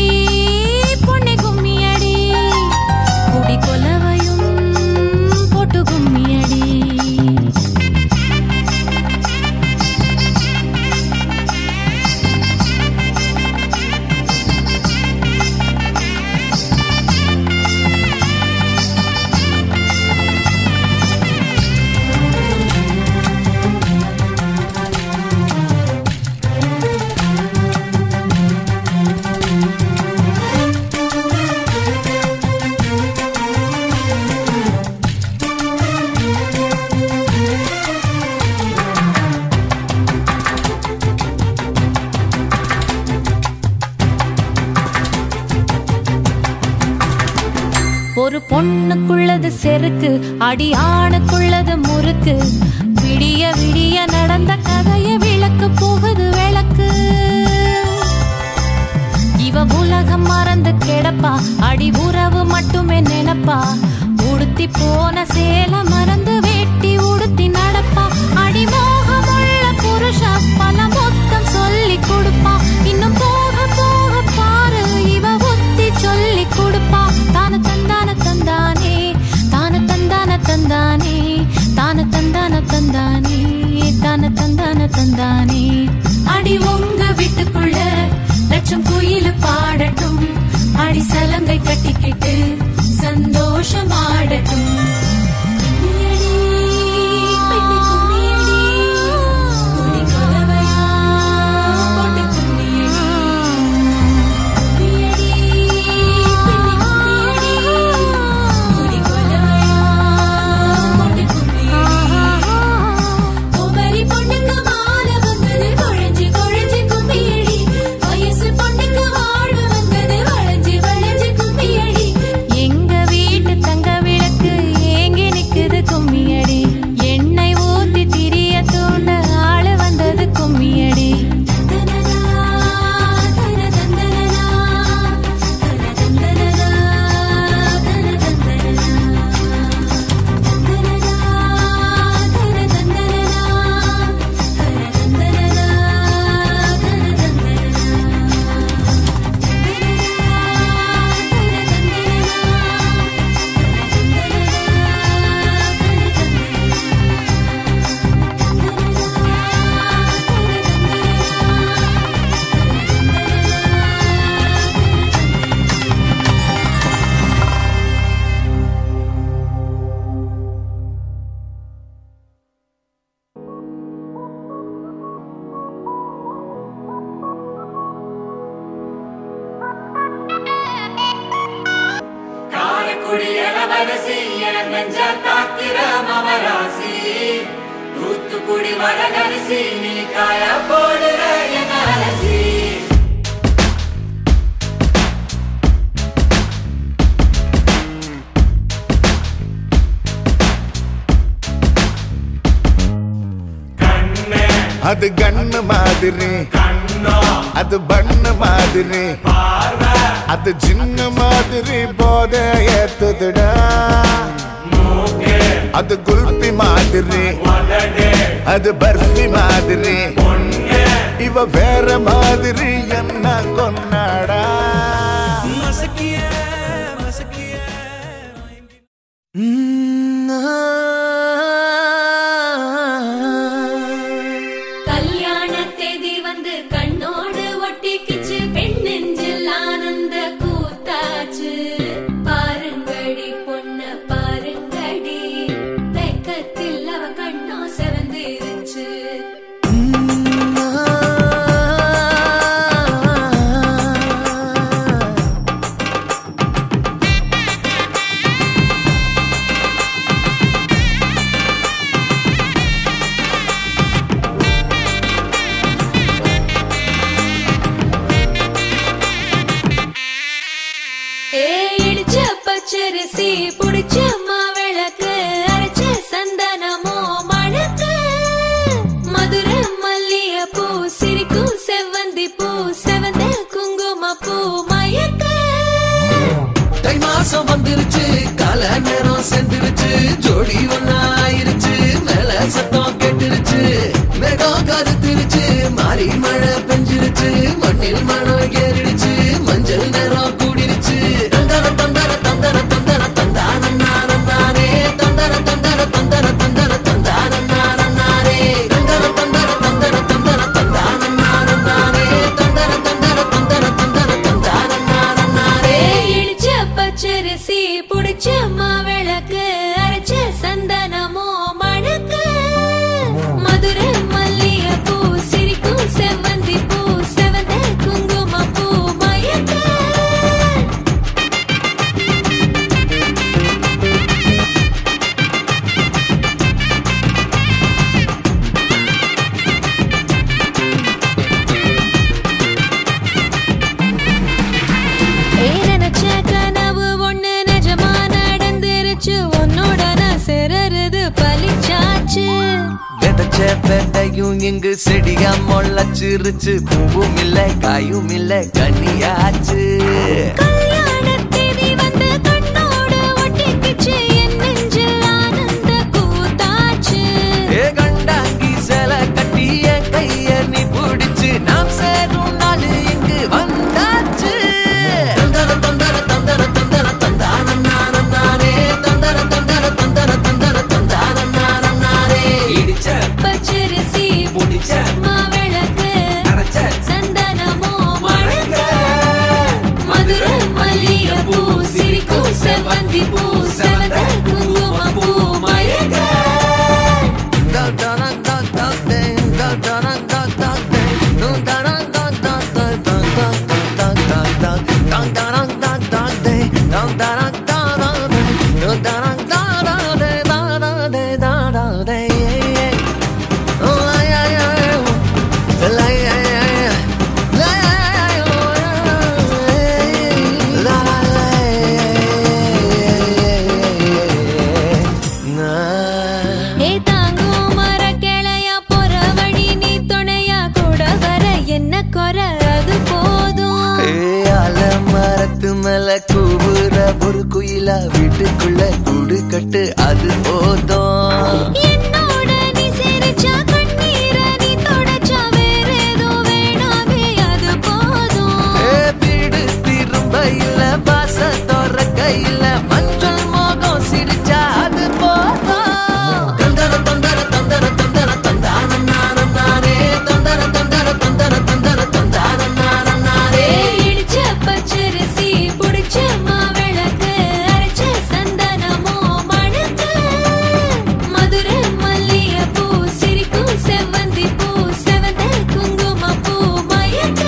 பொன்னி கும்மியடி குடி கொலவையும் போட்டு கும்மியடி. ஒரு பொண்ணுக்குள்ளது செருக்கு அடி ஆணுக்குள்ளது முறுக்கு. விடிய விடிய நடந்த கதைய விளக்கு போகுது விளக்கு. இவ உலகம் மறந்து கிடப்பா அடி உறவு மட்டுமே நினைப்பா. உடுத்தி போன சேல மறந்து வேட்டி உடுத்தி நடப்பா. அடி மோகமுள்ள புருஷா பல மொத்தம் சொல்லி கொடுப்பா. இன்னும் போக போக பாரு இவ ஒத்தி சொல்லி கொடுப்பா. தான தந்தான தந்தானே தான தந்தான தந்தானே தான தந்தான தந்தானே தான தந்தான தந்தானே. அடி உங்க வீட்டுக்குள்ள லட்சம் குயில் பாடட்டும். அடி சலங்கை கட்டிக்கிட்டு சந்தோஷம் ஆடட்டும். எங்க வீட்டு தங்க விளக்கு செஞ்ச தாத்திர மவராசி தூத்துக்குடி வரகரிசி நீ காய போடுற என் அலசி அது கண்ணு மாதிரி அது பண்ணு மாதிரி அது சின்ன மாதிரி போத ஏத்துதுடா அது குல்பி மாதிரி அது பர்ஃபி மாதிரி இவ வேற மாதிரி என்ன கொண்டாடா வந்துருச்சு கால நேரம் சென்றுருச்சு ஜோடி ஒன்னாயிருச்சு மேல சத்தம் கேட்டுருச்சு மேகம் கருத்துருச்சு மாறி மழை பெஞ்சிருச்சு மண்ணில் மனம் ஏறிடுச்சு மஞ்சள் நேரம் கூடிருச்சு தந்தர தந்தர தந்தர தந்தர தந்தானே தந்தர தந்தர தந்தர தந்தர தந்தானே தந்தர தந்தர தந்தர தந்தர தந்தானே தந்தர தந்தர தந்தர தந்தர தந்தானே இடிச்ச பச்சரிசி புடிச்ச மாவிளக்கு அரைச்ச சந்தனமோ மணக்கு மதுரை மல்லிகை பூ சிரிக்கும் செவ்வந்தி பூ செவந்த குங்கும பூ மயக்க நினைச்ச கனவு ஒண்ணு நிஜமா நடந்துருச்சு உன்னோட நான் சிறருது பலிச்சாச்சு விதைச்ச பெண்டையும் இங்கு செடியா முளைச்சிருச்சு பூவும் இல்ல காயும் இல்ல கனியாச்சு கல்யாணத்தேதி வந்து கண்ணோடு ஒட்டிக்கிச்சு என் நெஞ்சில் ஆனந்த கூத்தாச்சு ஏ கண்டாங்கி சில கட்டி என் கைய நீ பிடிச்சு நாம் சேரும் நாள் இங்கு வந்தாச்சு தந்தர தந்தர தந்தர தந்தர தந்தானே தந்தர தந்தர தந்தர தந்தர தந்தானே இடிச்ச பச்சரிசி புடிச்ச மாவிளக்கு அரைச்ச சந்தனமோ மணக்க மதுரை மல்லிகை பூ சிரிக்கும் செவ்வந்தி பூ செவந்த குங்கும பூ மயக்க ஏ தாங்கும் மர கிளையா போற வழி நீ துணையா கூட வர என்ன குறை அது போதும் மரத்து மேல கூவுற ஒரு குயிலா வீட்டுக்குள்ள கூடு கட்டு அது போதும் என்னோட நீ சிரிச்சா கண்ணீர நீ தொடச்சா வேற ஏதோ வேணாமே அது போதும் வீடு திரும்ப இல்ல பாச தோற கையில மஞ்சள் மோகம் சிரிச்சா அது போதும் தந்தர தந்தர தந்தர தந்தர தந்தானே தந்தர தந்தர தந்தர தந்தர தந்தானே இடிச்ச பச்சரிசி புடிச்ச மாவிளக்கு அரைச்ச சந்தனமோ மணக்க மதுரை மல்லிகை பூ சிரிக்கும் செவ்வந்தி பூ செவந்த குங்கும பூ மயக்க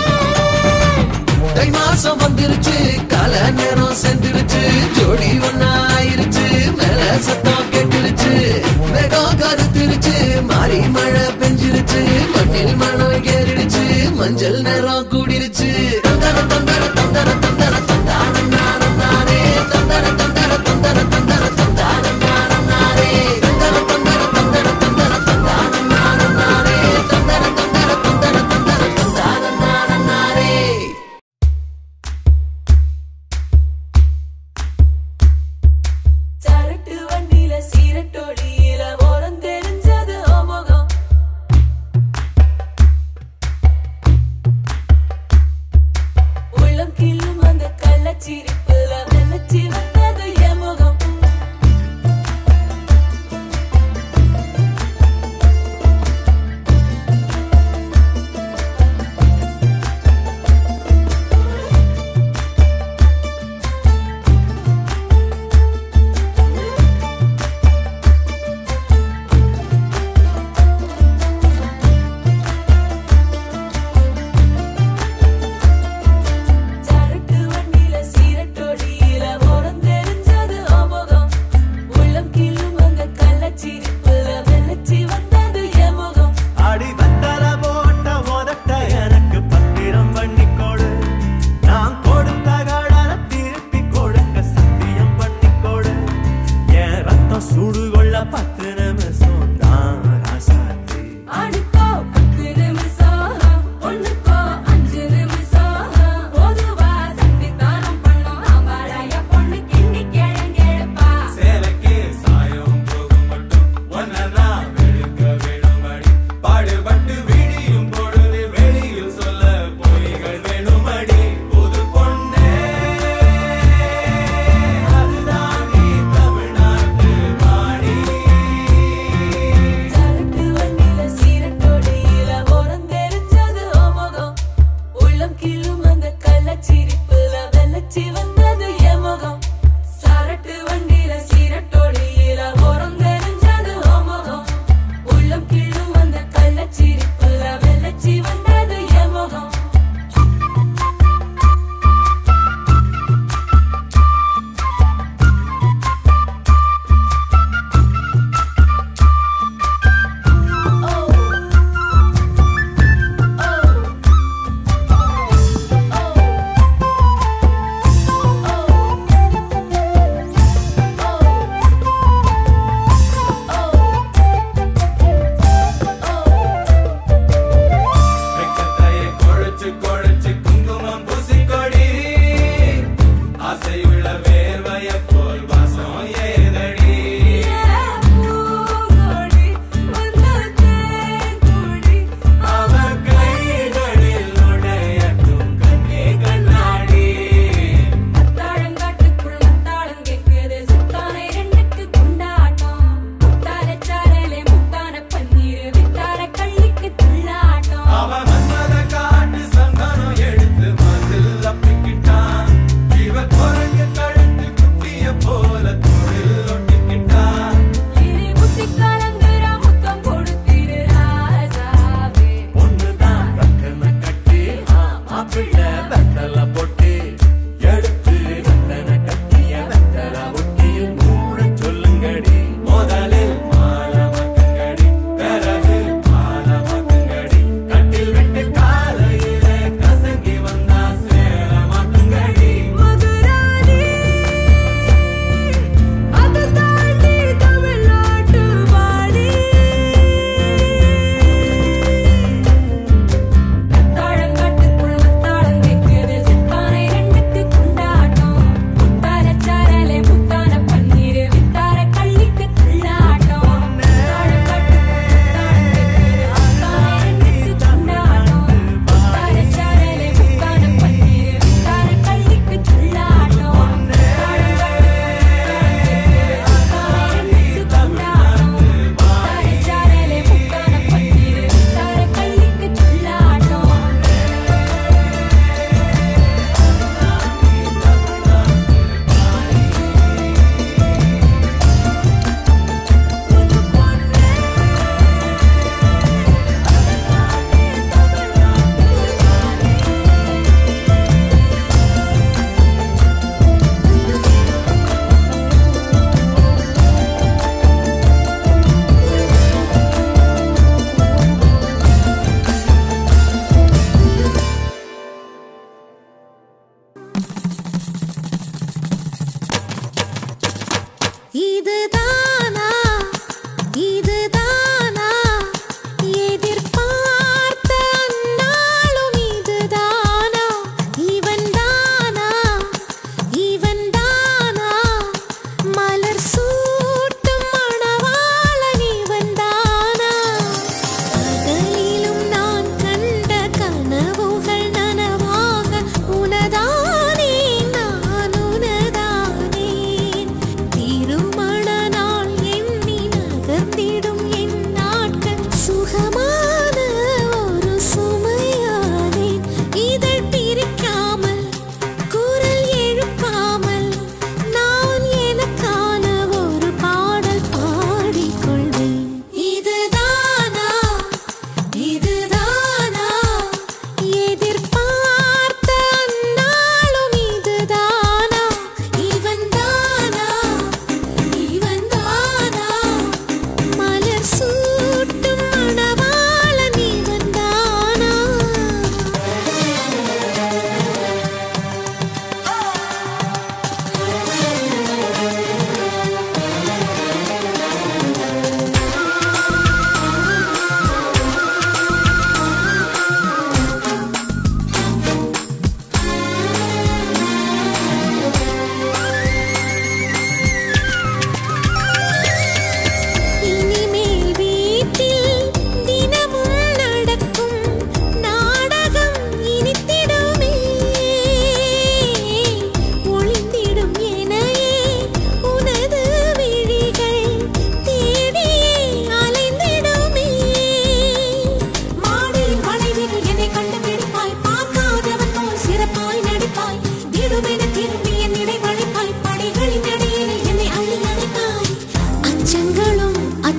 தை மாசம் வந்துருச்சு கால நேரம் சென்றுருச்சு ஜோடி ஒன்னாயிருச்சு மேல சத்தம் கேட்டுருச்சு வேகம் கருத்துருச்சு மாறி மழை பெஞ்சிருச்சு மண்ணில் மணல் ஏறிடுச்சு மஞ்சள் நேரம் கூடிருச்சு தந்தர தந்தர தந்தர தந்தர தந்தான நானே தந்தர தந்தர தந்தர தந்தர தந்தான நானே தந்தர தந்தர தந்தர தந்தர தந்தான நானே தந்தர தந்தர தந்தர தந்தர தந்தான நானே சரட்டு வண்டியில சீரட்டோடியில ஓரம் தெரிஞ்சது அமோகம் உள்ளம் கிள்ளும்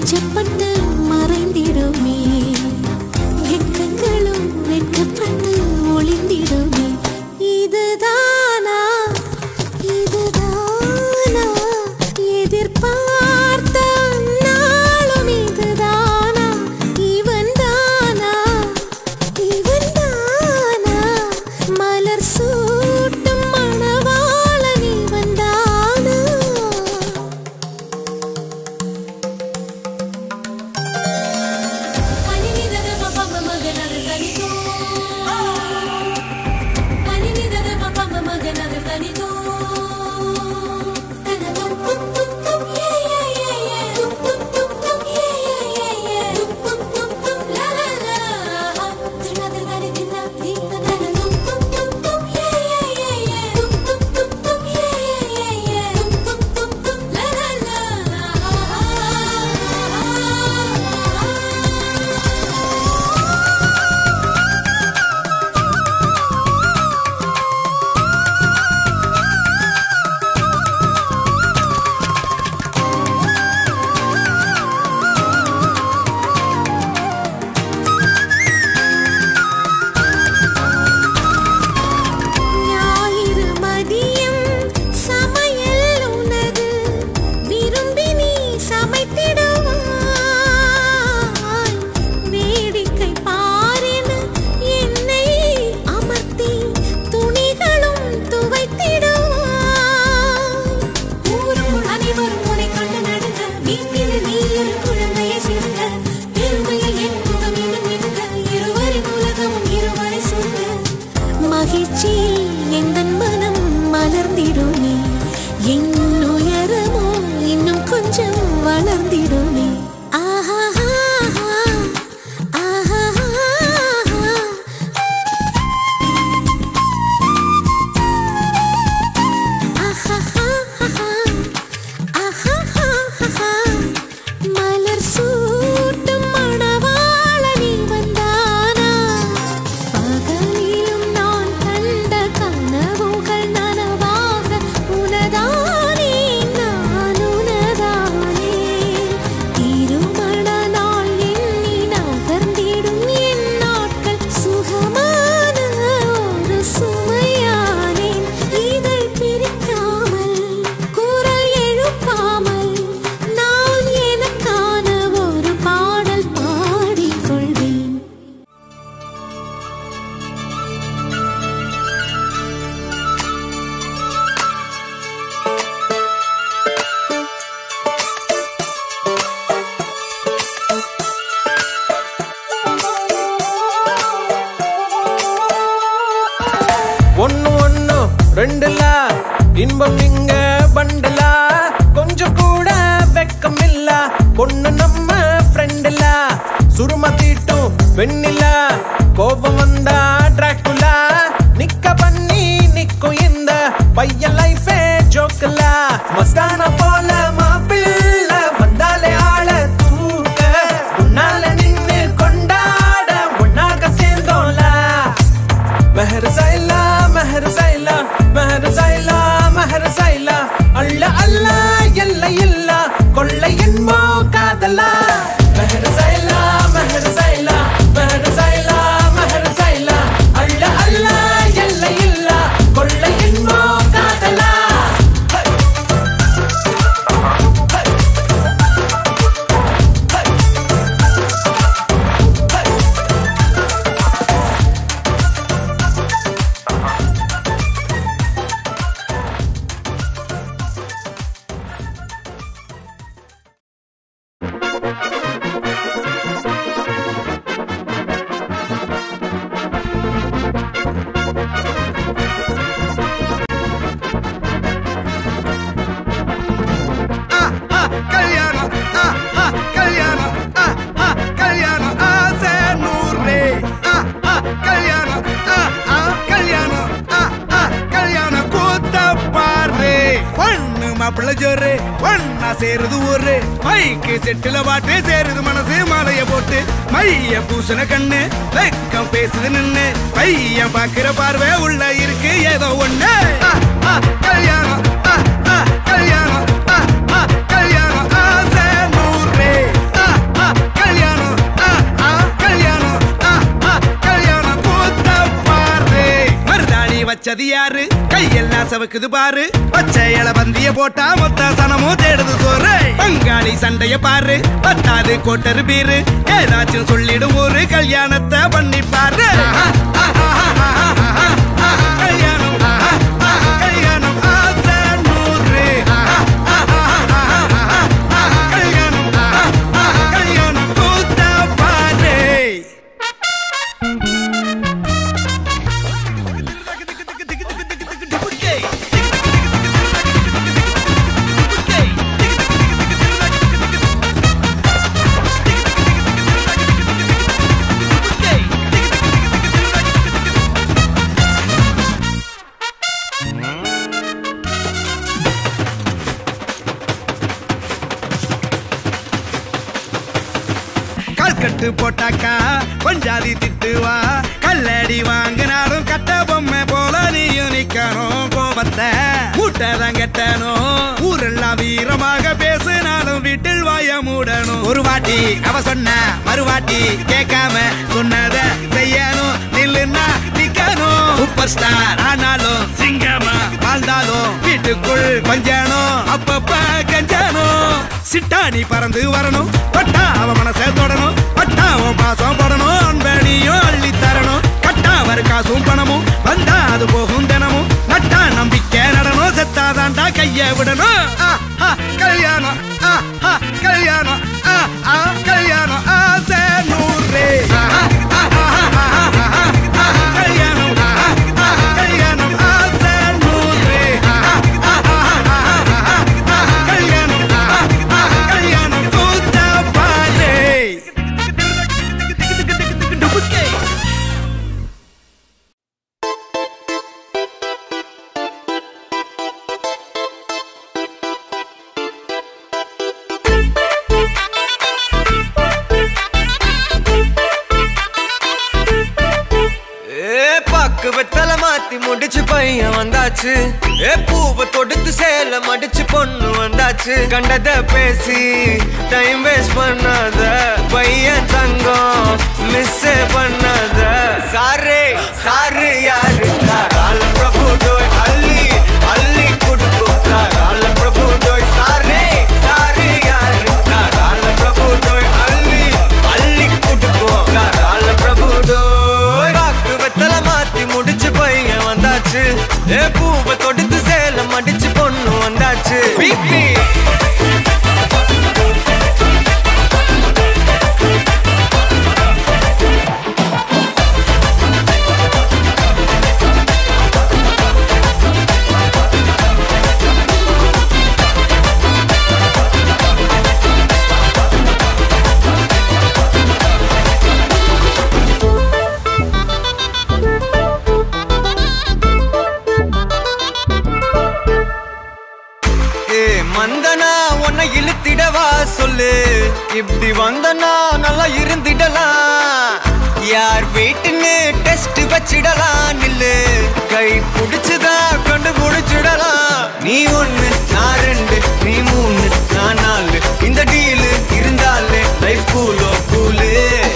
அச்சப்பட்டு மறைந்திடுமே வெட்கங்களும் வெட்கப்பட்டு ஒளிந்திடுமே இதுதானா இதுதானா எதிர்பார்த்த நாளும் இதுதானா இவன் தானா மலர் சூட்டும் மணவாளன் இவன் தானா மகிழ்ச்சியில் எந்தன் மனம் மலர்ந்திடுமே என் உயரமோ இன்னும் கொஞ்சம் வளர்ந்திடுமே ஆஹா மலர் சூட்டும் மணவாளன் இவன் தானா பகலிலும் நான் கண்ட கனவுகள் நனவாக உனதானே நான் உனதானே திருமண நாள் எண்ணி நகர்ந்திடும் என் நாட்கள் சுகமான ஒரு சுமையானேன் இதை பிரிக்காமல் குரல் எழுப்பாமல் நான் எனக்கான ஒரு பாடல் பாடிக்கொள்வேன் ஒன்னு ஒன்னு ரெண்டுல இன்பம் இங்க பண்டலா கொஞ்சம் கூட வெக்கம் இல்ல பொண்ணு நம்ம ஃப்ரெண்டுல சுரும தீட்டும் வெண்ணில கோபம் வந்தா டிராக்குலா நிக்க பண்ணி நிக்கும் இந்த பையன் லைஃபே ஜோக்கல மஸ்தான போல மாப்பிள்ள வந்தாலே ஆள தூக்க உன்னால நின்னு கொண்டாட உன்னாக சேர்ந்தோல மெஹர் சைலா மெஹர் சைலா மெஹர் சைலா மெஹர் சைலா அல்ல அல்ல எல்ல இல்ல கொள்ளை என்போ காதலா மெஹர் சைலா மெஹர் சைலா மெஹர் சைலா மெஹர் சைலா அல்ல அல்ல எல்ல இல்ல கொள்ளை என்போ காதலா மாப்பிள்ள ஜோரு ஒன்னா சேருது ஊரு மைக்கு செட்டுல பாட்டு சேருது மனசு மாலைய போட்டு மைய பூசன கண்ணு வெக்கம் பேசுது நின்னு பையன் பாக்குற பார்வை உள்ள இருக்கு ஏதோ ஒண்ணு கல்யாணம் கல்யாணம் கல்யாணம் ஆசை நூறு வச்சது யாரு கையெல்லாம் சவுக்குது பாரு பச்சை இல பந்திய போட்டா மொத்த சனமும் தேடுது சோறு பங்காளி சண்டைய பாரு பத்தாது கோட்டரு பீரு ஏதாச்சும் சொல்லிடும் ஒரு கல்யாணத்தை பண்ணி பாரு கல்யாணம் கல்யாணம் ஆசை நூறு கல்யாணம் கல்யாணம் கூத்தா பாரு கட்டு போட்டாக்கா பஞ்சாதி திட்டுவா கல்லடி வாங்கினாலும் கட்ட பொம்மை போல நீயும் நிக்கணும் கோபத்தை மூட்டதான் கட்டணும் ஊரெல்லாம் வீரமாக பேசினாலும் வீட்டில் வாய மூடணும் ஒரு வாட்டி அவ சொன்ன மறுவாட்டி கேட்காம சொன்னத செய்யணும் நில்லுன்னா நிக்கணும் சூப்பர் ஸ்டார் ஆனாலும் சிங்கமா வாழ்ந்தாலும் வீட்டுக்குள் பஞ்சனும் அப்பப்ப கஞ்சனும் சிட்டாணி பறந்து வரணும் பட்டா அவ மனசை தொடணும் பட்டா அவன் பாசம் படணும் அன்பனியும் அள்ளி தரணும் கட்டா வரு காசும் பணமும் வந்தா அது போகும் தினமும் நட்டா நம்பிக்கை நடணும் செத்தாதான்டா கைய விடணும் கல்யாணம் கல்யாணம் கல்யாணம் ஆசை நூறு கல்யாணம் கல்யாணம் ஆசை நூறு கல்யாணம் கல்யாணம் கூத்தா பாரு வெத்தலை மாத்தி முடிச்சு பையன் வந்தாச்சு பூவை தொடுத்து சேல மடிச்சு பொண்ணு வந்தாச்சு கண்டத பேசி டைம் வேஸ்ட் பண்ணாத பையன் தங்கம் மிஸ் பண்ணாத சாரு சாரு யாரு கால பிரபு டோய் அள்ளி அள்ளி குடுக்கும் கால பிரபு டோய் சாரு சாரு யாரு கால பிரபு டோய் அள்ளி அள்ளி குடுக்கும் கால பிரபு டோய் பாக்கு வெத்தலை மாத்தி முடிச்சு பையன் வந்தாச்சு பூவை தொடுத்து சேல மடிச்சு பொண்ணு வந்தாச்சு பிபி மந்தனா உன்னை இழுத்திடவா சொல்லு இப்படி வந்தனா நல்லா இருந்திடலாம் யார் வீட்டுன்னு டெஸ்ட் வச்சிடலாம் நில்லு கை புடிச்சுதா கொண்டு முடிச்சிடலாம் நீ ஒண்ணு நான் ரெண்டு நீ மூணு நான் நாலு இந்த டீலு இருந்தாலே லைஃப் கூலோ கூலு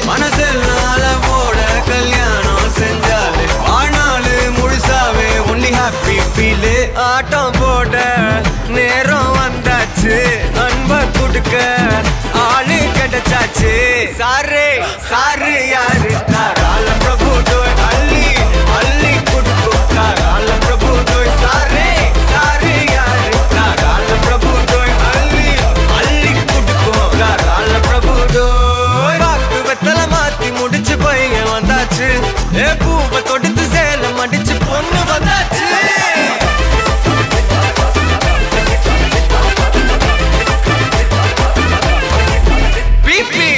மனசெல்லாம் போட கல்யாணம் செஞ்சாலே ஆனாலு முழுசாவே ஒன்லி ஹாப்பி ஃபீலு ஆட்டம் போட நேரம் வந்தாச்சு அன்ப குடுக்க ஆளு கிடைச்சாச்சு சாரு சாரு யாரு கால பிரபு டோய் அள்ளி அள்ளி குடுக்கும் கால பிரபு டோய் சாரு சாரு யாரு கால பிரபு டோய் அள்ளி அள்ளி குடுக்கும் கால பிரபு டோய் பாக்கு வெத்தலை மாத்தி முடிச்சு பையன் வந்தாச்சு பூவை தொடுத்து சேல மடிச்சு பொண்ணு வந்தாச்சு பிபி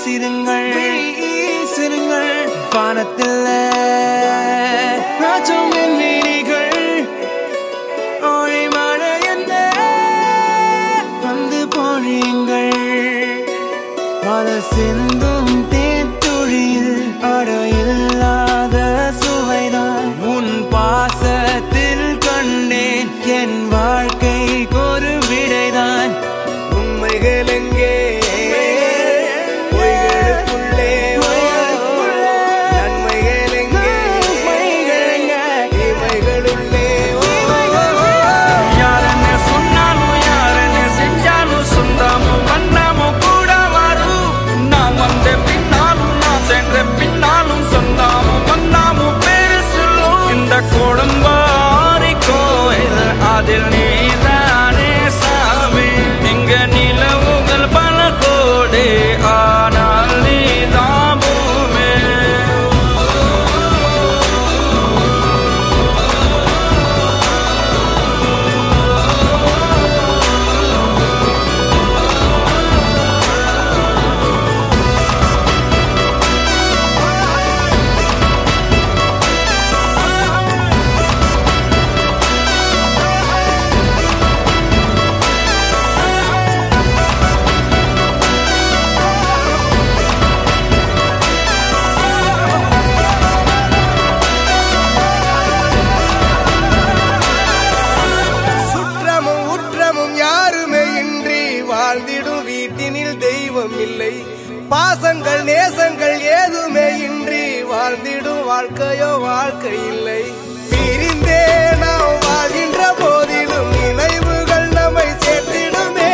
வீசிருங்கள் வீசிருங்கள் வானத்தில் ராஜம் என் விழிகள் ஒளி மழை என்ன வந்து பொழியுங்கள் மலை சிந்தும் தேத்துழியில் அடையில்லாத சுவைதான் உன் பாசத்தில் கண்டேன் என் வாழ்க்கைக்கு ஒரு விடைதான் உண்மைகள் எங்கே பொய்களுக்குள்ளே நன்மைகள் எங்கே இமைகளுள்ளே யாரன்னு சொன்னாலும் யாரன்னு செஞ்சாலும் சொந்தமும் பண்ணாமும் கூட வரும் நான் வந்த பின்னாலும் நான் சென்ற பின்னாலும் சொந்தமும் பண்ணாமும் பேரு சொல்லும் இந்த குடும்பாரி கோயில் அதில் நீதானே சாமி இங்க நிலவுகள் பல கோடி ஆனால் நீதான் பூமி சுற்றமும் உற்றமும் யாருமே இன்றி வாழ்ந்திடும் வீட்டினில் தெய்வம் இல்லை பாசங்கள் நேசங்கள் ஏதுமே இன்றி வாழ்ந்திடும் வாழ்க்கையோ வாழ்க்கை இல்லை பிரிந்தே நாம் வாழ்கின்ற போதிலும் நினைவுகள் நம்மை சேர்த்திடுமே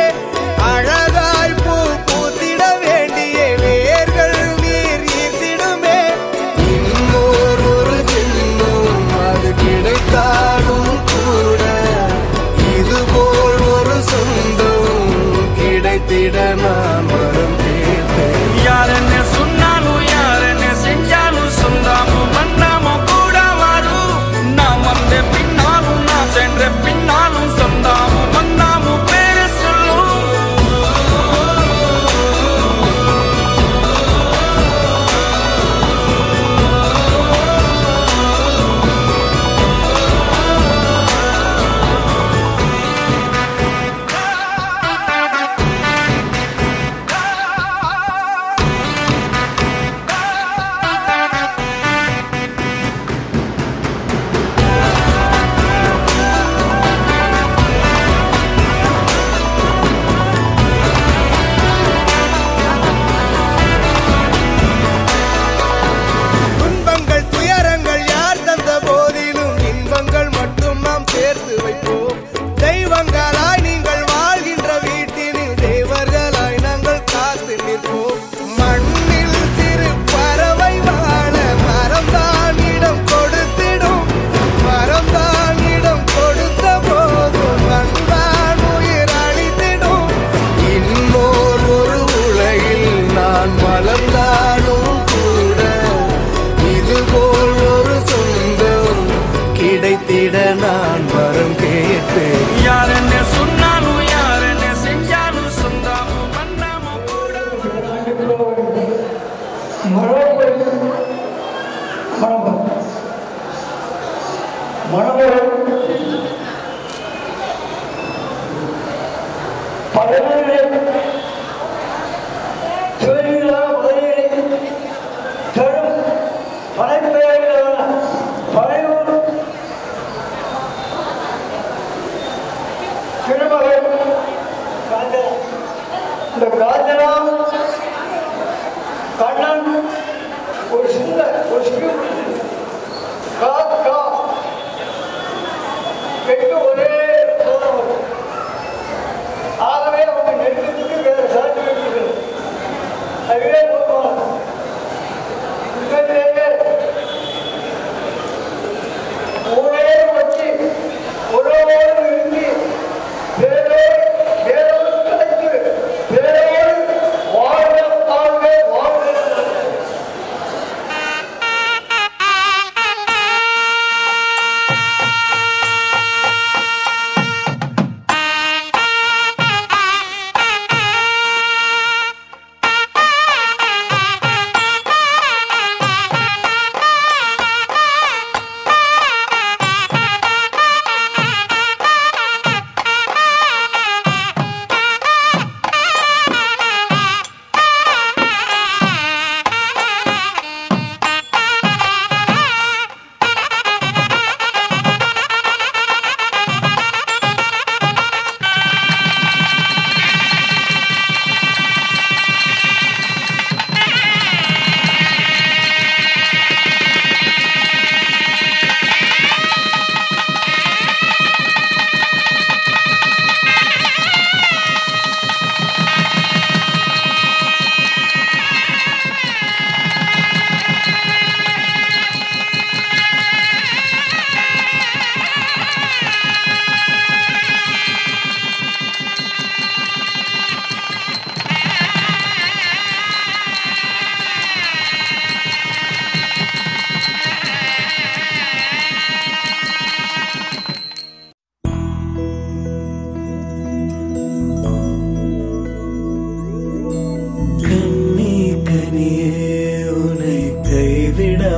அழகாய் பூ பூத்திட வேண்டிய வேர்கள் நீர் ஈர்த்திடுமே இன்னொரு ஜென்மம் அது கிடைத்தாலும் கூட இதுபோல் ஒரு சொந்தம் கிடைத்திட நான் வரம் கேட்டேன் யாரன்னு சொன்னாலும் யாரன்னு செஞ்சாலும் சொந்தமும் பண்ணாமும் கூட வரும் நான் வந்த பின்னாலும் நான் சென்ற பின்னாலும் சொந்தமும் பண்ணாமும் பேரு சொல்லும் துன்பங்கள் துயரங்கள் யார் தந்த போதிலும் இன்பங்கள் மட்டும் நாம் சேர்த்து வைப்போம் தெய்வங்களாய் நீங்கள் வாழ்கின்ற வீட்டினில் தேவர்களாய் நாங்கள் காத்து நிற்போம் மண்ணில் சிறு பறவை வாழ மரம்தான் இடம் கொடுத்திடும் மரம்தான் இடம் கொடுத்த போதும் மண்தான் உயிர் அளித்திடும் இன்னொரு உலகில் நான் வளர்ந்தாலும் கூட இதுபோல் ஒரு சொந்தம் கிடைத்திட நான் வரம் கேட்பேன் யாரன்னு சொன்னாலும் யாரன்னு செஞ்சாலும் சொந்தமும் பண்ணாமும் இந்த காஞ்சனா கண்ணன் ஒரு சின்ன ஒரு ஸ்கிரிப்ட் கெட்டு ஒரே தோணம் வரும். ஆகவே அவங்க நெருக்கத்துக்கு வேற சர்டிபிகேட் அதுவே போதும். ஒரே வச்சு ஒரோடு இருந்து வேறோடு கிடைத்து வேறோடு வாழ்க வாழ்க வாழ்க.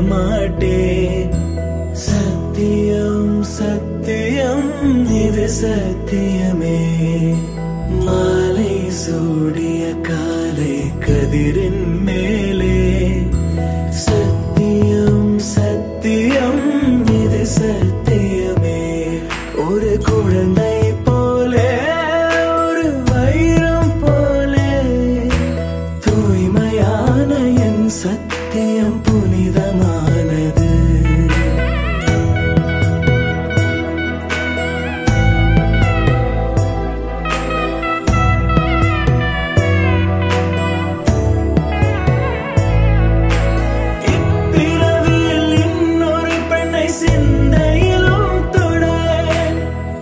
மாட்டேன். சத்தியம் சத்தியம் இது சத்தியமே. மாலை சூடிய காலை கதிரின் மேலே. சத்தியம் சத்தியம் இது சத்தியமே. ஒரு குழந்தை போலே ஒரு வைரம் போலே தூய்மையான என் சத்தியம் புனிதமானது. இப்பிறவியில் இன்னொரு பெண்ணை சிந்தையிலும் தொட.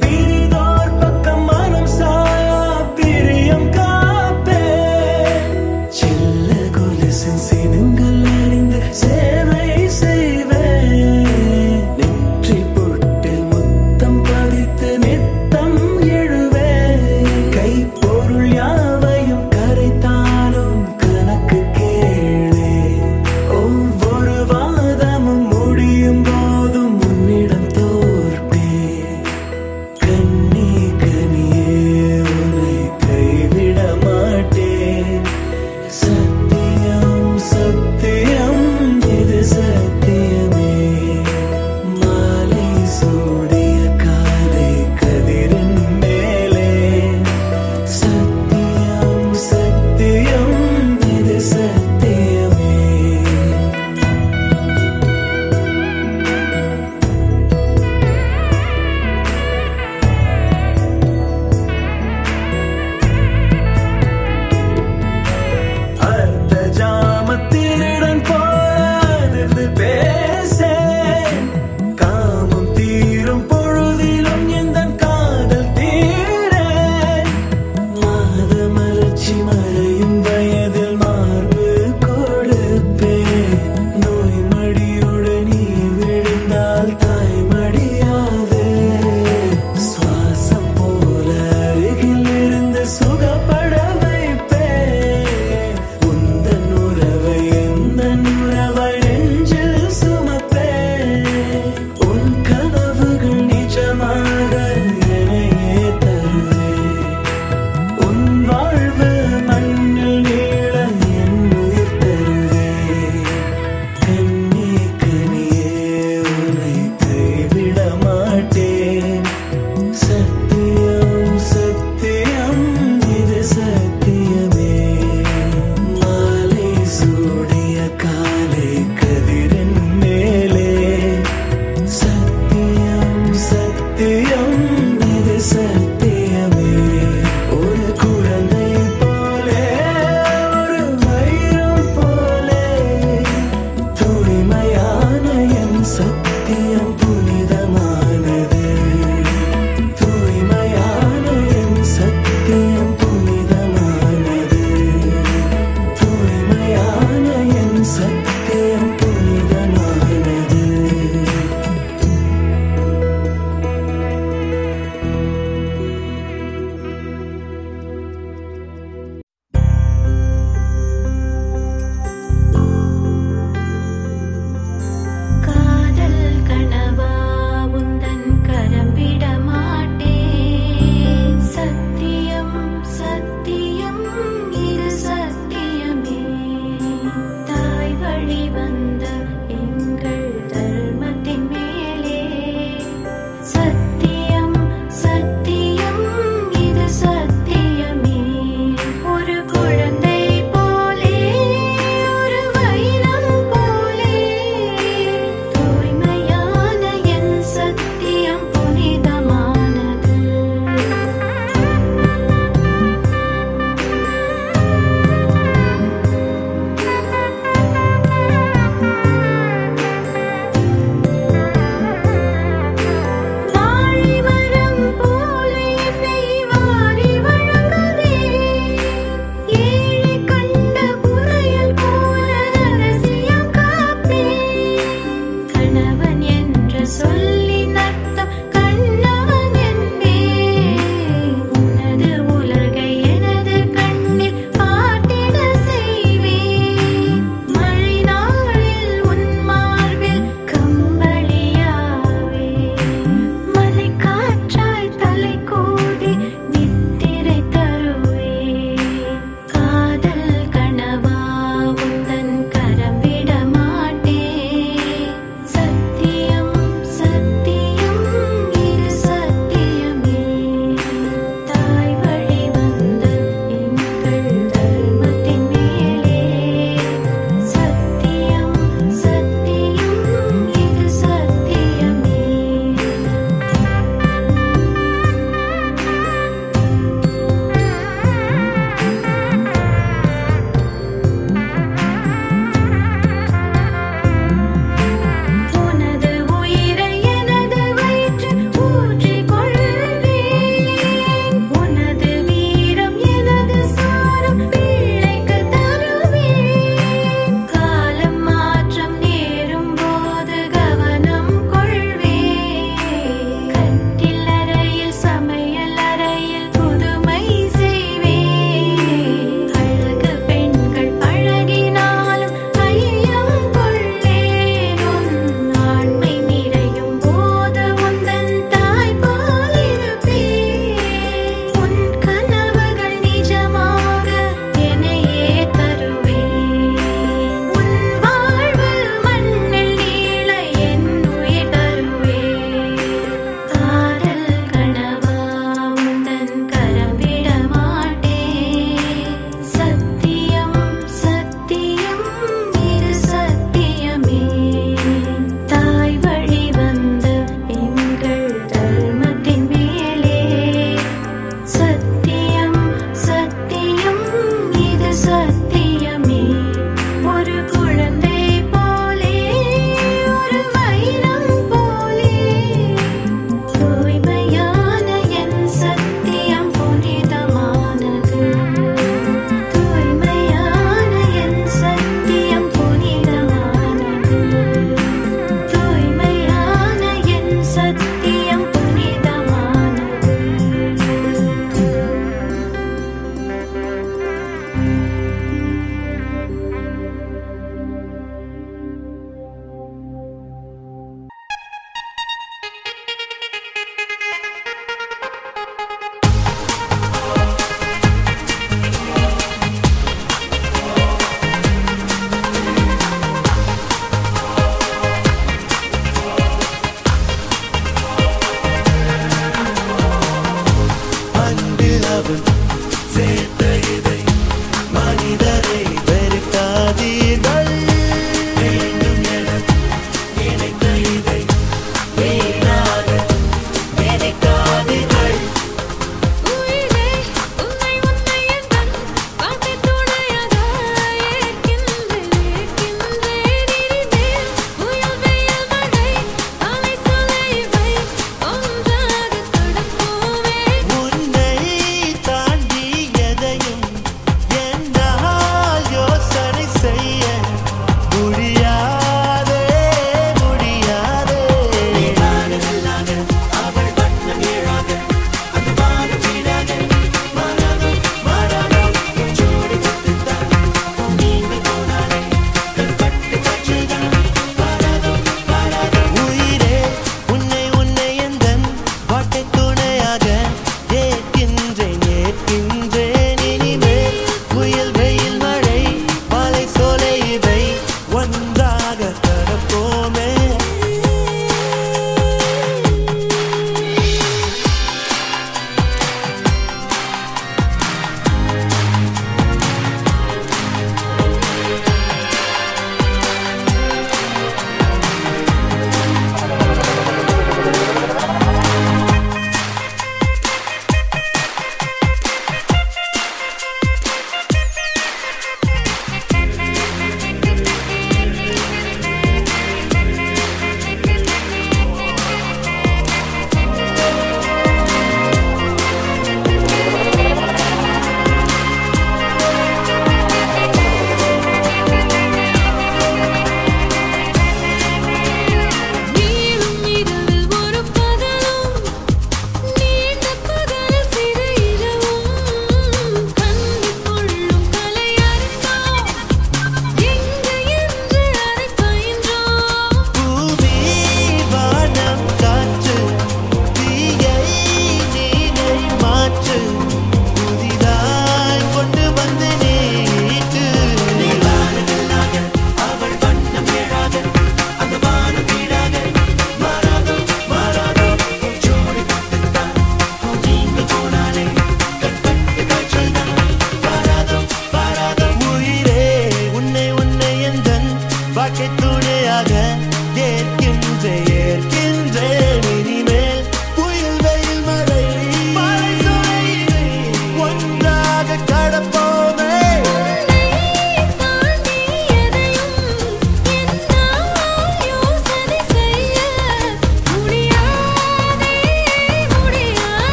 பிரிதோர் பக்கம் மனம் சாயா பிரியம் காப்பே. செல்ல கொலுசின் சினங்கள் அறிந்து சேவை செய்வேன்.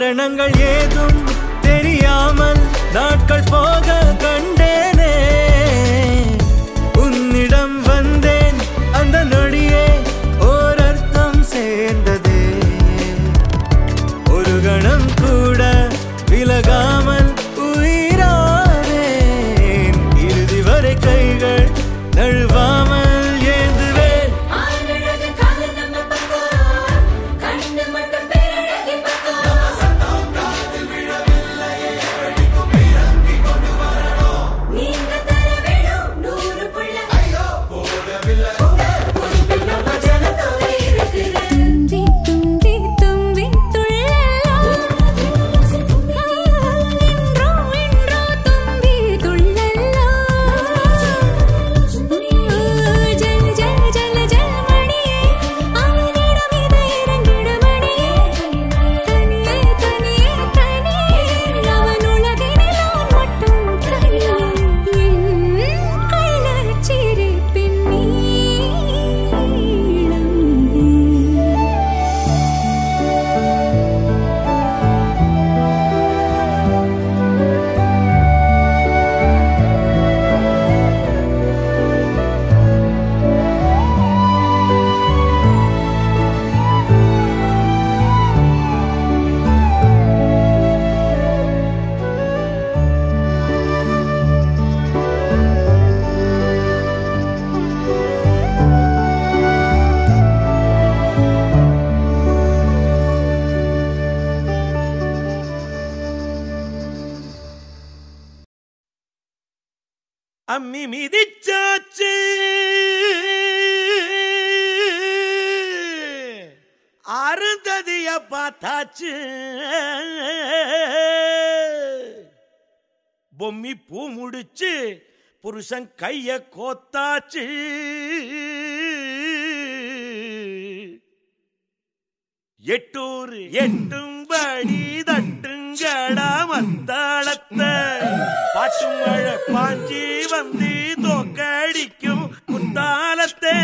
காரணங்கள் ஏதும் தெரியாமல் நாட்கள் போக கண்டேனே உன்னிடம் வந்தேன் அந்த நொடியே ஓர் அர்த்தம் சேர்ந்ததே ஒரு கணம் கூட விலகாமல் உயிரானேன் இறுதி வரை கைகள் நழுவாமல் ஏந்துவேன் அம்மி மிதிச்சாச்சு அருந்ததிய பார்த்தாச்சு பொம்மி பூ முடிச்சு புருஷன் கைய கோத்தாச்சு எட்டூர் எட்டும்படி தட்டுங்கடா மத்தாளத்தை பாட்டு மழை பாஞ்சி வந்து தோக்கடிக்கும் குத்தாலத்தே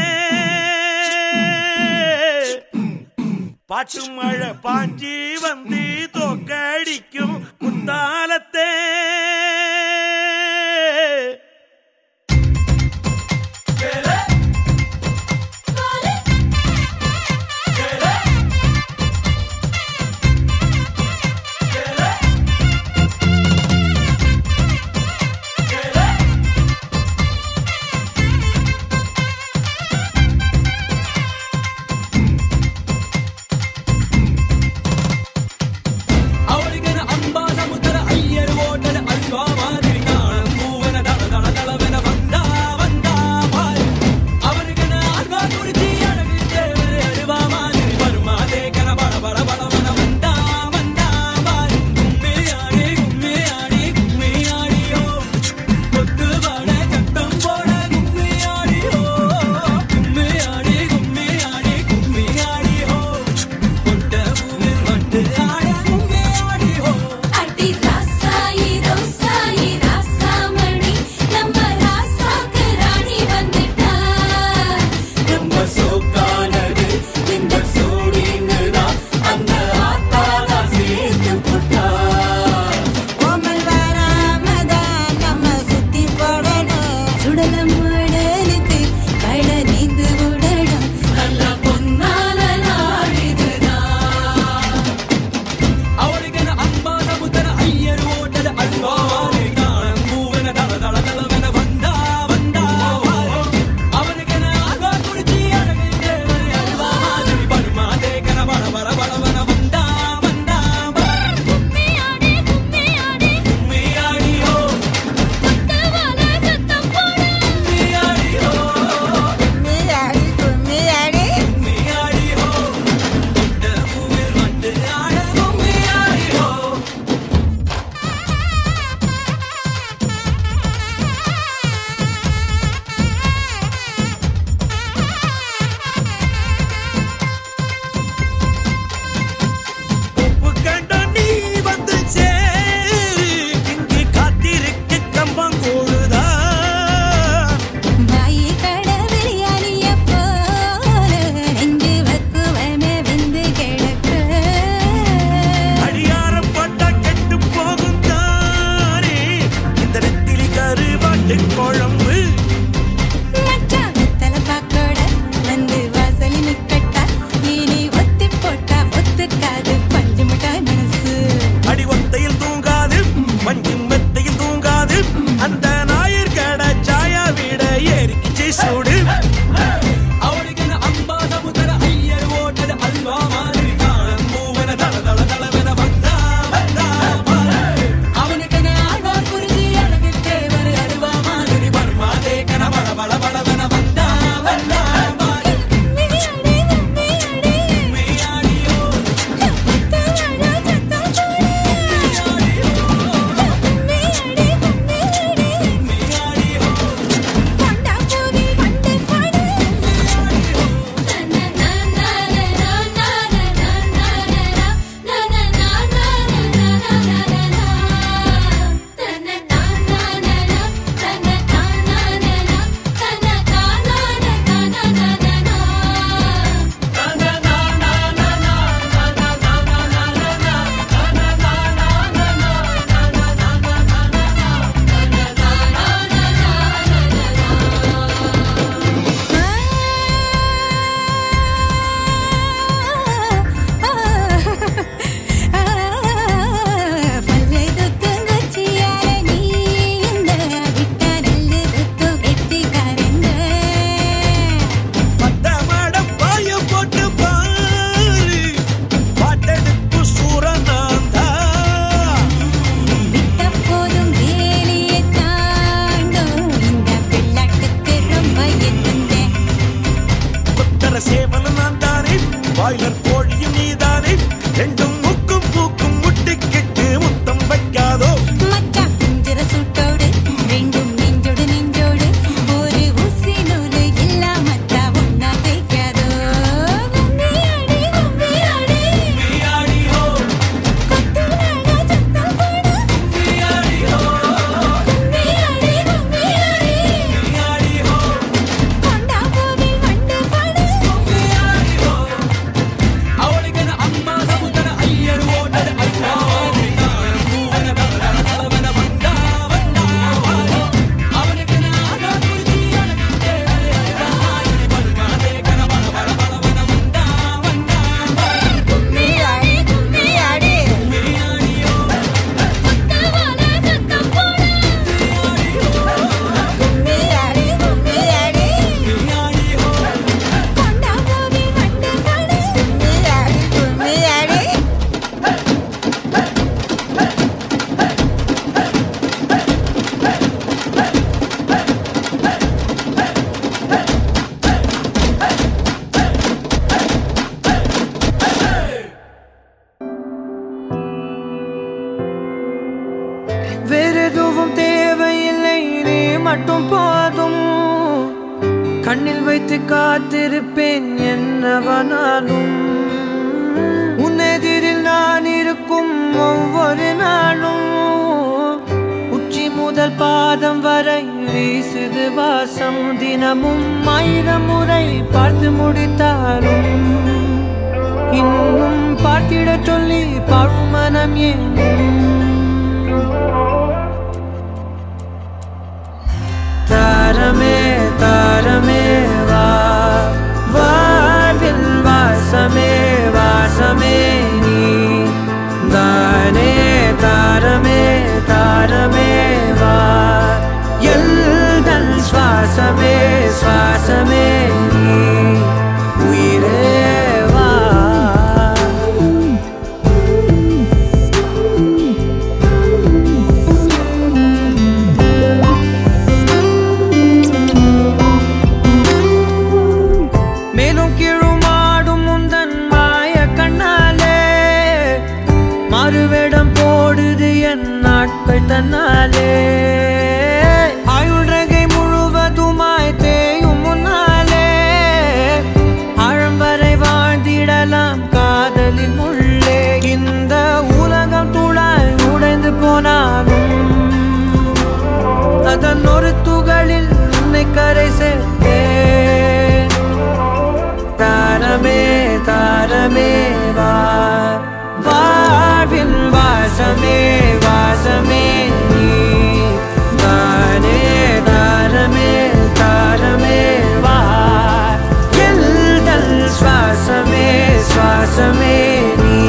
பாட்டு மழை பாஞ்சி வந்து தோக்கடிக்கும் குத்தாலத்தே ಅವರಿಗನ ಅಂಬಾ ಸಮುದ್ರ ಅಯ್ಯರ್ ಓಟದ ಅಲ್ವಾ மானே ரெண்டும் முக்கும் பூக்கும் முட்டிக்கிட்டு முத்தம் வைக்காதோ மச்சான் குஞ்சிர சூட்டோடு ரெண்டும் நெஞ்சோடு நெஞ்சோடு ஒரு ஊசி நூலு இல்லாமத்தா ஒன்னா தேய்க்காதோ கும்மியாடி கும்மியாடி கும்மியாடி ஹோ கொத்துனாடா சத்தம் போடு கும்மியாடி ஹோ கும்மியாடி கும்மியாடி கும்மியாடி ஹோ கொண்டா பூவில் வண்டு பாடு கும்மியாடி ஹோ அவளுக்கு அம்மா சமுத்திர ஐயர் ஓட்டது அல்லாவாதி கும்மியாடி கும்மியாடி கொத்தவால சத்தம் போடு கும்மியாடி கும்மியாடி கொண்டா பூவில் வண்டு பாடு கும்மியாடி கும்மியாடி வேறெதுவும் தேவையில்லை நீ மட்டும் போதும் கண்ணில் வைத்து காத்திருப்பேன் என்னவனாலும் உன்னெதிரில் நான் இருக்கும் ஒவ்வொரு நாளும் உச்சி முதல் பாதம் வரை வீசுது வாசம் தினமும் 1000 முறை பார்த்து முடித்தாலும் இன்னும் பார்த்திட சொல்லி பழுமனம் ஏன் தாரமே தாரமே வா வாழ்வில் வாசமே வாசமே நீ தானே தாரமே தாரமே வா எல்தல் சுவாசமே சுவாசமே நீ உயிரே வா மேலும் கீழுமாடும் முந்தன் மாய கண்ணாலே மறுவேடம் போடுது என் நாட்கள் தன்னாலே ஆயுள் ரகை முழுவதுமாய் தேயும் முன்னாலே ஆழம் வரை வாழ்ந்திடலாம் காதலின் உள்ளே இந்த உலகம் துளாய் உடைந்து போனாலும் அதன் ஒரு துகளில் உன்னை கரை சேர்த்தேன் தாரமே தாரமே வா வாழ்வின் வாசமே வாசமே நீ தானே தாரமே தாரமே வா எல்தல் சுவாசமே சுவாசமே நீ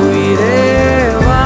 உயிரே வா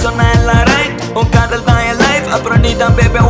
சொன்ன எல்லாம் ரைட் உன் காதல் தான் என் லைஃப் அப்புறம் நீ தான் பேபே